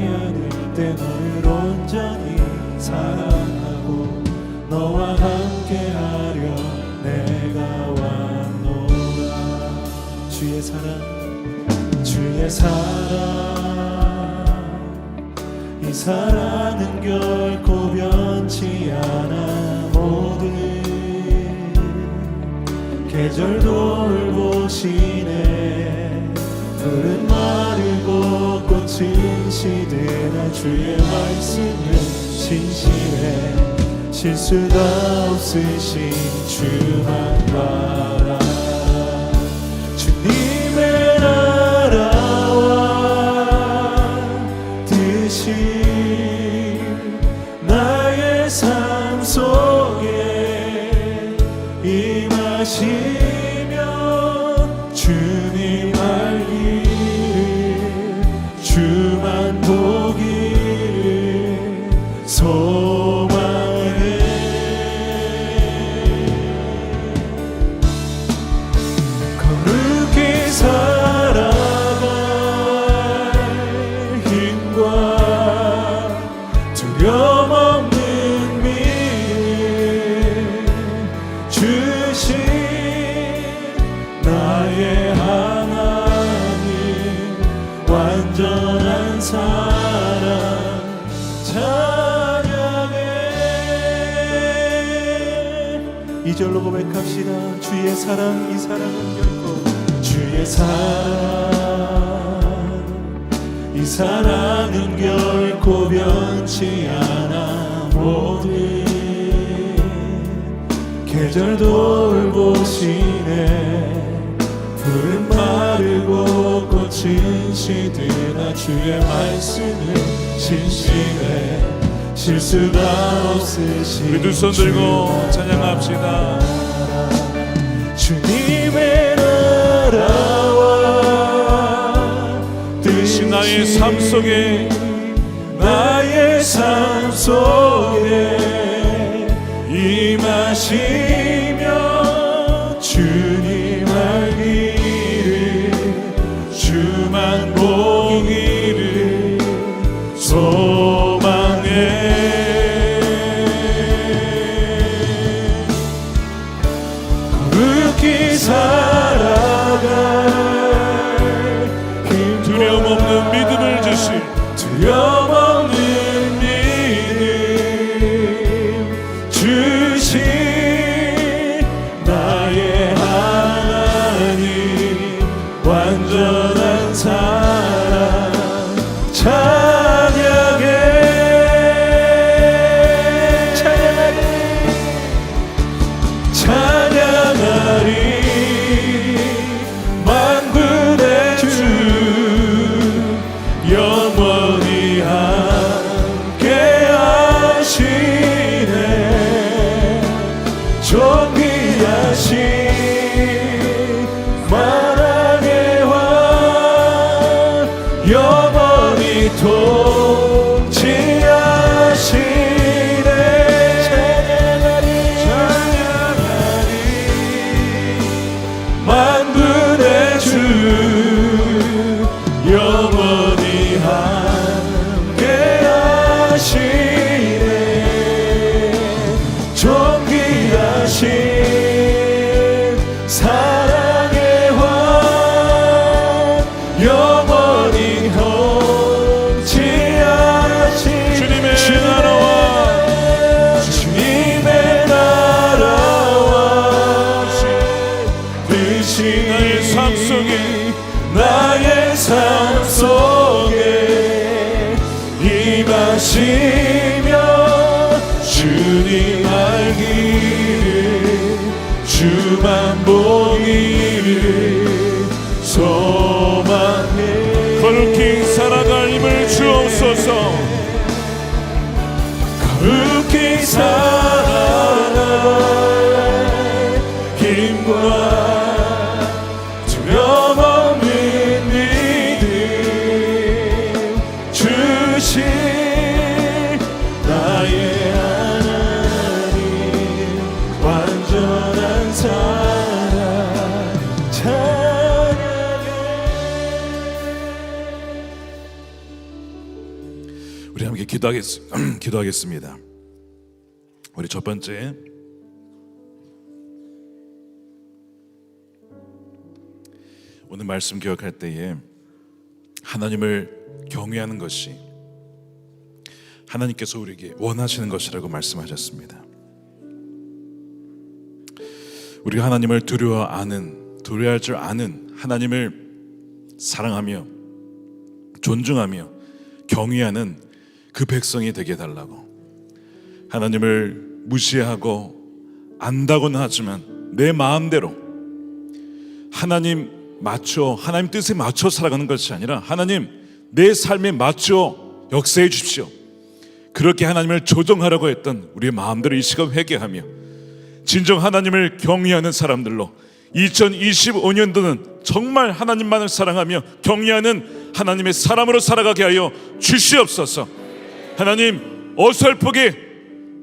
않을 때 널 온전히 사랑하고 너와 함께하려 내가 왔노라. 주의 사랑, 주의 사랑, 이 사랑은 결코 변치 않아. 모든 계절 돌보시네. 푸른 마르고 꽃은 시드나 주의 말씀은 진실해. 실수가 없으신 주만 바라. 주님의 나라와 뜻이 나의 삶 속에 임하시면 주님 알기를 주만 보기를 소망해. 거룩히 살아갈 힘과 두려움 없는 믿음 주신 나의 하나님, 완전한 사랑 찬양해. 2절로 고백합시다. 주의 사랑, 이 사랑은 결코 주의 사랑, 이 사랑은 결코 변치 않아. 모든 계절 돌보시네. 푸른 마르고 꽃은 시드나 주의 말씀은 진실해. 실수가 없으신 우리 두 손 들고 찬양합시다. 주님의 나라와 뜻이 나의 삶 속에 나의 삶 속에 임하시며 주님 알기를 주만 보기를 소망해. 거룩히 살아갈 힘과 두려움 없는 믿음을 주신 두려움 없는 믿음 주신 나의 하나님, 완전한 사랑 찬양해. 찬양하리 삶 속에 나의 삶 속에 임하시며 주님 알기를 주만 보기를 소망해 거룩히 살아갈 힘을 주옵소서. 거룩히 살아갈 힘과 두려움없는 믿음 주실 나의 하나님 완전한 사랑 찬양해. 우리 함께 기도하겠습니다. 우리 첫 번째, 오늘 말씀 기억할 때에 하나님을 경외하는 것이 하나님께서 우리에게 원하시는 것이라고 말씀하셨습니다. 우리가 하나님을 두려워할 줄 아는 하나님을 사랑하며 존중하며 경외하는 그 백성이 되게 해달라고. 하나님을 무시하고 안다고는 하지만 내 마음대로 하나님 뜻에 맞춰 살아가는 것이 아니라 하나님 내 삶에 맞춰 역사해 주십시오. 그렇게 하나님을 조정하려고 했던 우리의 마음들을 이 시간 회개하며 진정 하나님을 경외하는 사람들로 2025년도는 정말 하나님만을 사랑하며 경외하는 하나님의 사람으로 살아가게 하여 주시옵소서. 하나님, 어설프게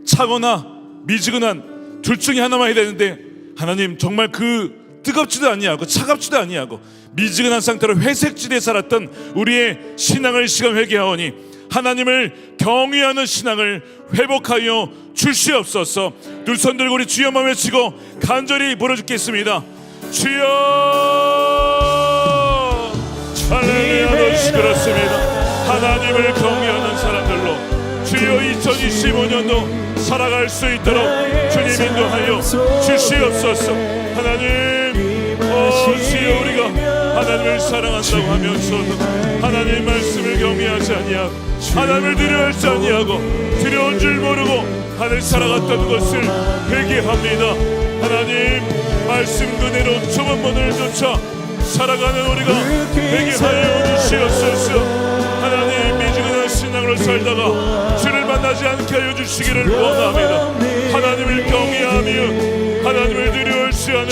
차거나 미지근한 둘 중에 하나만 해야 되는데 하나님 정말 그 뜨겁지도 아니하고 차갑지도 아니하고 미지근한 상태로 회색지대에 살았던 우리의 신앙을 시간 회개하오니 하나님을 경외하는 신앙을 회복하여 주시옵소서. 두 손 들고 우리 주여 만 외치고 간절히 부르짖겠습니다. 주여. 할렐루야. 너시 그렇습니다. 하나님을 경외하는 사람들로 주여 2025년도 살아갈 수 있도록 주님 인도하여 주시옵소서. 하나님, 주여 우리가 하나님을 사랑한다고 하면서도 하나님 말씀을 경외하지 아니하고 하나님을 두려워하지 아니하고 두려운 줄 모르고 하늘 살아갔던 것을 회개합니다. 하나님 말씀 그대로 좁은 문을 쫓아 살아가는 우리가 회개하여 주시옵소서. 하나님 미지근한 신앙으로 살다가 주를 만나지 않게 하여 주시기를 원합니다. 하나님을 경외하며 하나님을 두려워하지 않은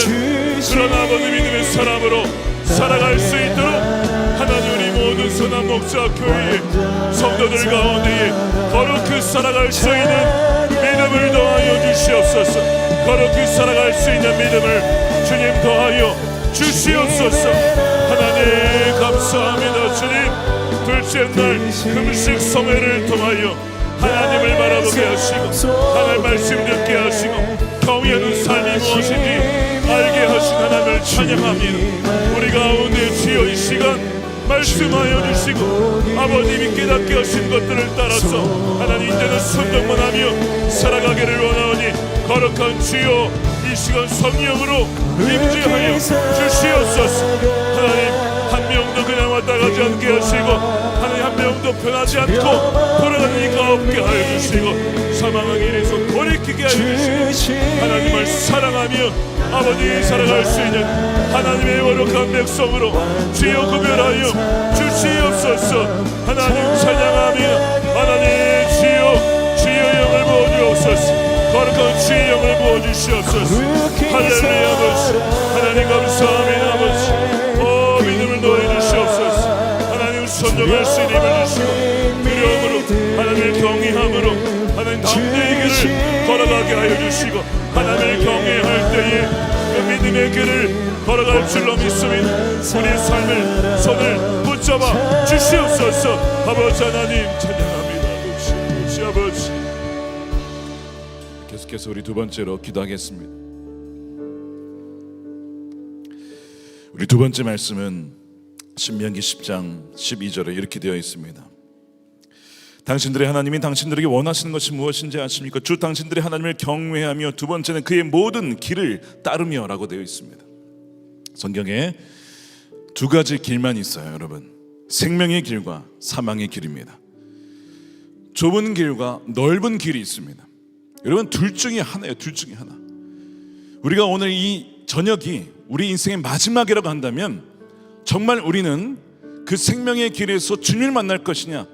그런 아버지 믿음의 사람으로 살아갈 수 있도록 하나님 우리 모든 선한 목자 교회의 성도들 가운데에 거룩히 살아갈 수 있는 믿음을 더하여 주시옵소서. 거룩히 살아갈 수 있는 믿음을 주님 더하여 주시옵소서. 하나님 감사합니다. 주님 둘째 날 금식 성회를 통하여 하나님을 바라보게 하시고 하나님 말씀 듣게 하시고 경외하는 삶이 무엇인지 알게 하신 하나님을 찬양합니다. 우리 가운데 주여 이 시간 말씀하여 주시고 아버님이 깨닫게 하신 것들을 따라서 하나님 이제는 순종만 하며 살아가기를 원하오니 거룩한 주여 이 시간 성령으로 임재하여 주시옵소서. 하나님 한 명도 그냥 왔다 가지 않게 하시고 하나님 한 명도 변하지 않고 돌아가는 이가 없게 하여 주시고 사망한 길에서 돌이키게 하여 주시고 하나님을 사랑하며 아버지 살아갈 수 있는 하나님의 거룩한 백성으로 주여 구별하여 주시옵소서. 하나님 찬양하며 하나님 주여 영을 부어주옵소서. 거룩한 주의 영을 부어주시옵소서. 할렐루야 아버지 하나님 감사합니다. 아버지 믿음을 더해주시옵소서. 하나님 순종할 수 있는 힘을 주시고 두려움으로 하나님을 경외함으로 하나님 담대의 길을 걸어가게 하여 주시고 하나님을 경외할 때에 그 믿음의 길을 걸어갈 줄로 믿습니다. 우리 삶을 손을 붙잡아 주시옵소서. 아버지 하나님 찬양합니다. 아버지 아버지 계속해서 우리 두 번째로 기도하겠습니다. 우리 두 번째 말씀은 신명기 10장 12절에 이렇게 되어 있습니다. 당신들의 하나님이 당신들에게 원하시는 것이 무엇인지 아십니까? 주 당신들의 하나님을 경외하며 두 번째는 그의 모든 길을 따르며 라고 되어 있습니다. 성경에 두 가지 길만 있어요, 여러분. 생명의 길과 사망의 길입니다. 좁은 길과 넓은 길이 있습니다. 여러분, 둘 중에 하나예요. 둘 중에 하나. 우리가 오늘 이 저녁이 우리 인생의 마지막이라고 한다면 정말 우리는 그 생명의 길에서 주님을 만날 것이냐,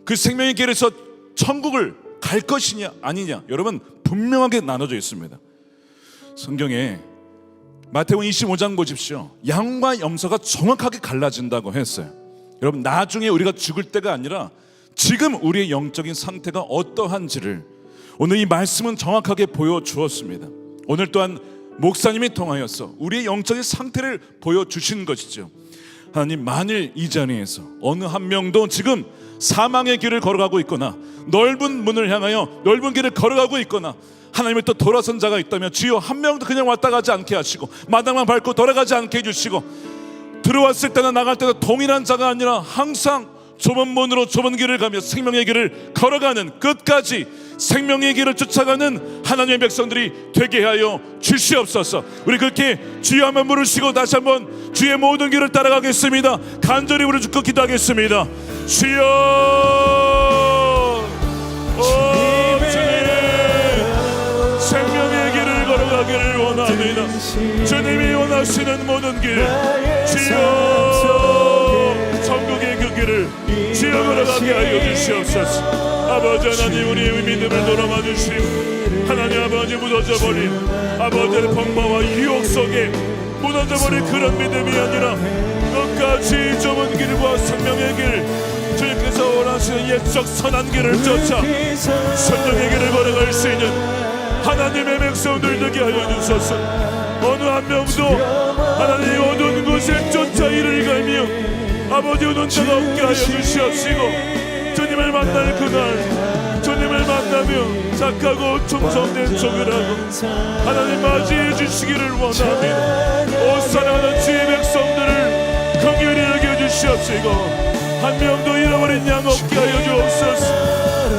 그 생명의 길에서 천국을 갈 것이냐 아니냐, 여러분 분명하게 나눠져 있습니다. 성경에 마태복음 25장 보십시오. 양과 염소가 정확하게 갈라진다고 했어요. 여러분, 나중에 우리가 죽을 때가 아니라 지금 우리의 영적인 상태가 어떠한지를 오늘 이 말씀은 정확하게 보여주었습니다. 오늘 또한 목사님이 통하여서 우리의 영적인 상태를 보여주신 것이죠. 하나님, 만일 이 자리에서 어느 한 명도 지금 사망의 길을 걸어가고 있거나 넓은 문을 향하여 넓은 길을 걸어가고 있거나 하나님을 또 돌아선 자가 있다면 주여 한 명도 그냥 왔다 가지 않게 하시고 마당만 밟고 돌아가지 않게 해주시고 들어왔을 때나 나갈 때나 동일한 자가 아니라 항상 좁은 문으로 좁은 길을 가며 생명의 길을 걸어가는, 끝까지 생명의 길을 쫓아가는 하나님의 백성들이 되게 하여 주시옵소서. 우리 그렇게 주여 한번 부르시고 다시 한번 주의 모든 길을 따라가겠습니다. 간절히 부르짖고 기도하겠습니다. 주여, 주님, 생명의 길을 걸어가기를 원합니다. 주님이 원하시는 모든 길, 주여, 천국의 그 길을 주여 걸어가게 하여 주시옵소서. 아버지 하나님, 우리의 믿음을 돌아봐 주시고 하나님 아버지, 무너져버린 아버지의 범바와 유혹 속에 무너져버린 그런 믿음이 아니라 끝까지 좁은 길과 생명의 길, 주님께서 원하시는 옛적 선한 길을 쫓아 생명의 길을 걸어갈 수 있는 하나님의 백성들 되게 하여 주소서. 어느 한 명도 하나님 어두운 곳에 쫓아 이를 갈며 아버지 오는 자가 없게 하여 주시옵시고, 주님을 만날 그날 주님을 만나며 착하고 충성된 종을 하고 하나님 맞이해 주시기를 원합니다. 오 사랑하는 주의 백성들을 긍휼히 여겨주시옵시고 한 명도 잃어버린 양 없게 하여 주옵소서.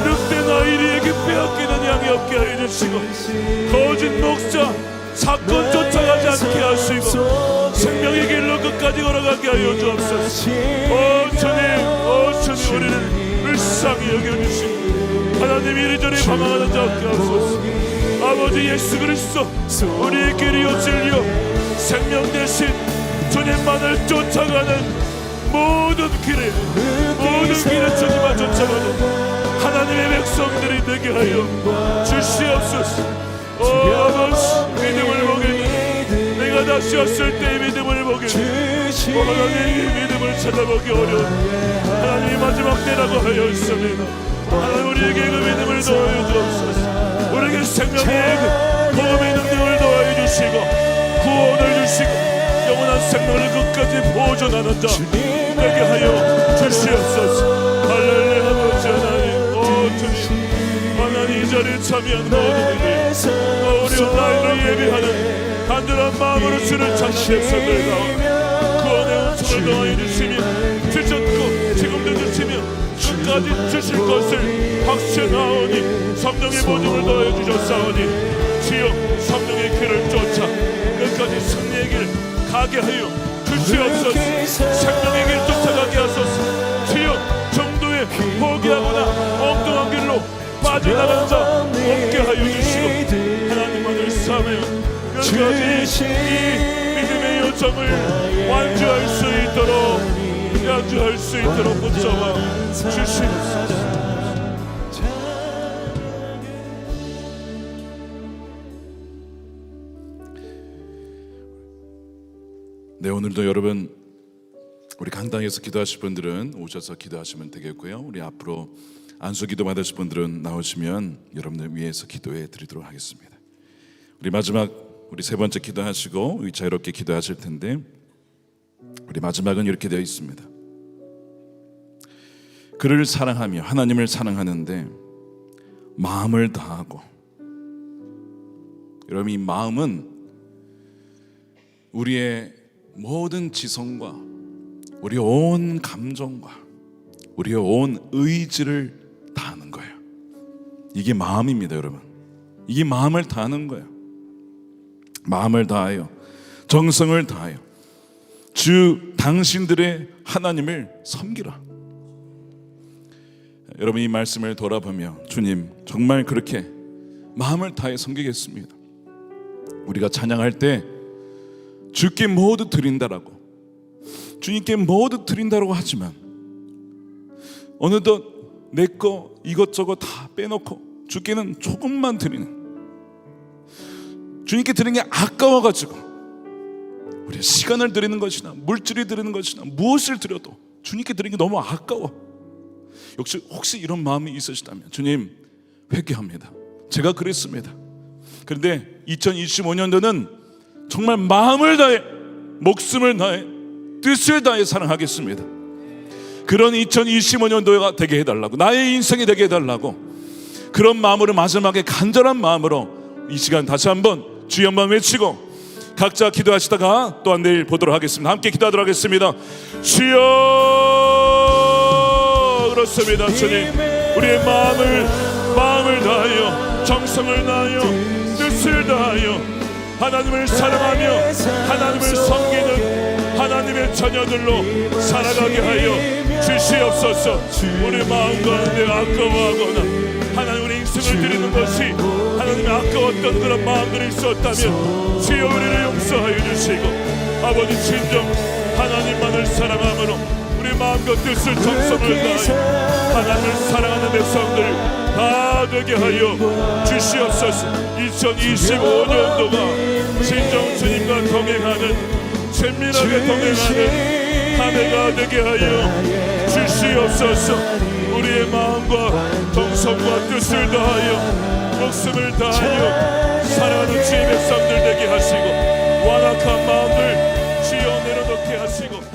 늑대 나일이에게 빼앗기는 양이 없게 하여 주시고 거짓 목자 사건 쫓아가지 않게 하시고 생명의 길로 끝까지 걸어가게 하여 주옵소서. 오 주님 우리를 불쌍히 여겨주시고 하나님 이리저리 방황하는 자 없게 하소서. 아버지 예수 그리스도 우리의 길이요 진리요 생명 대신 주님만을 쫓아가는 모든 길에 주님만 쫓아가는 하나님의 백성들이 되게 하여 주시옵소서. 오 아버지, 믿음을 보게, 내가 다시 왔을 때의 믿음을 보게, 오 하나님 믿음을 찾아보기 어려운 하나님 마지막 때라고 하여 있습니다. 하나님 우리에게 그 믿음을 더하여 주옵소서. 우리에게 생명의 복음의 능력을 더하여 주시고 구원을 주시고 영원한 생명을 끝까지 보존하는 자 되게 하여 주시옵소서. 할렐루야. 아버지 하나님, 오 주님 하나님 이 자리에 참여한 모든 이들 우리 온라인으로 예배하는 간절한 마음으로 주를 찾는 백성들 가운데 구원의 은총을 더하여 주시며 주셨고 지금도 주시며 끝까지 주실 것을 확신하오니 성령의 보증을 더하여 주셨사오니 주여 성령의 길을 쫓아 끝까지 승리의 길 가게 하여 주시옵소서. 생명의 길 쫓아가게 하소서. 주여 정도에 포기하거나 엉뚱한 길로 빠져나간 자 없게 하여 주시고 하나님만을 삼으며 끝까지 이 믿음의 요정을 완주할 수 있도록 붙잡아 주시옵소서. 네, 오늘도 여러분 우리 강당에서 기도하실 분들은 오셔서 기도하시면 되겠고요. 우리 앞으로 안수 기도 받으실 분들은 나오시면 여러분들 위해서 기도해 드리도록 하겠습니다. 우리 마지막 우리 세 번째 기도하시고 자유롭게 기도하실 텐데 우리 마지막은 이렇게 되어 있습니다. 그를 사랑하며 하나님을 사랑하는데 마음을 다하고, 여러분 이 마음은 우리의 모든 지성과 우리의 온 감정과 우리의 온 의지를 다하는 거예요. 이게 마음입니다, 여러분. 이게 마음을 다하는 거예요. 마음을 다하여 정성을 다하여 주 당신들의 하나님을 섬기라. 여러분, 이 말씀을 돌아보며 주님 정말 그렇게 마음을 다해 섬기겠습니다. 우리가 찬양할 때 주께 모두 드린다라고, 주님께 모두 드린다라고 하지만 어느덧 내 거 이것저것 다 빼놓고 주께는 조금만 드리는, 주님께 드리는 게 아까워가지고 우리가 시간을 드리는 것이나 물질이 드리는 것이나 무엇을 드려도 주님께 드리는 게 너무 아까워. 혹시 이런 마음이 있으시다면 주님 회개합니다. 제가 그랬습니다. 그런데 2025년도는 정말 마음을 다해, 목숨을 다해, 뜻을 다해 사랑하겠습니다. 그런 2025년도가 되게 해달라고, 나의 인생이 되게 해달라고, 그런 마음으로 마지막에 간절한 마음으로 이 시간 다시 한번 주여 한번 외치고 각자 기도하시다가 또한 내일 보도록 하겠습니다. 함께 기도하도록 하겠습니다. 주여, 그렇습니다. 주님, 우리의 마음을 다하여, 정성을 다하여, 뜻을 다하여 하나님을 사랑하며 하나님을 섬기는 하나님의 자녀들로 살아가게 하여 주시옵소서. 우리 마음 가운데 아까워하거나 하나님 우리 인생을 드리는 것이 하나님의 아까웠던 그런 마음들이 있었다면 주여 우리를 용서하여 주시고, 아버지 진정 하나님만을 사랑함으로 우리 마음과 뜻을 정성을 다하여 하나님을 사랑하는 백성들 다 되게 하여 주시옵소서. 2025년도가 진정 주님과 동행하는, 친밀하게 동행하는 한 해가 되게 하여 주시옵소서. 우리의 마음과 정성과 뜻을 다하여 목숨을 다하여 사랑하는 주의 백성들 되게 하시고, 완악한 마음들 주여 내려놓게 하시고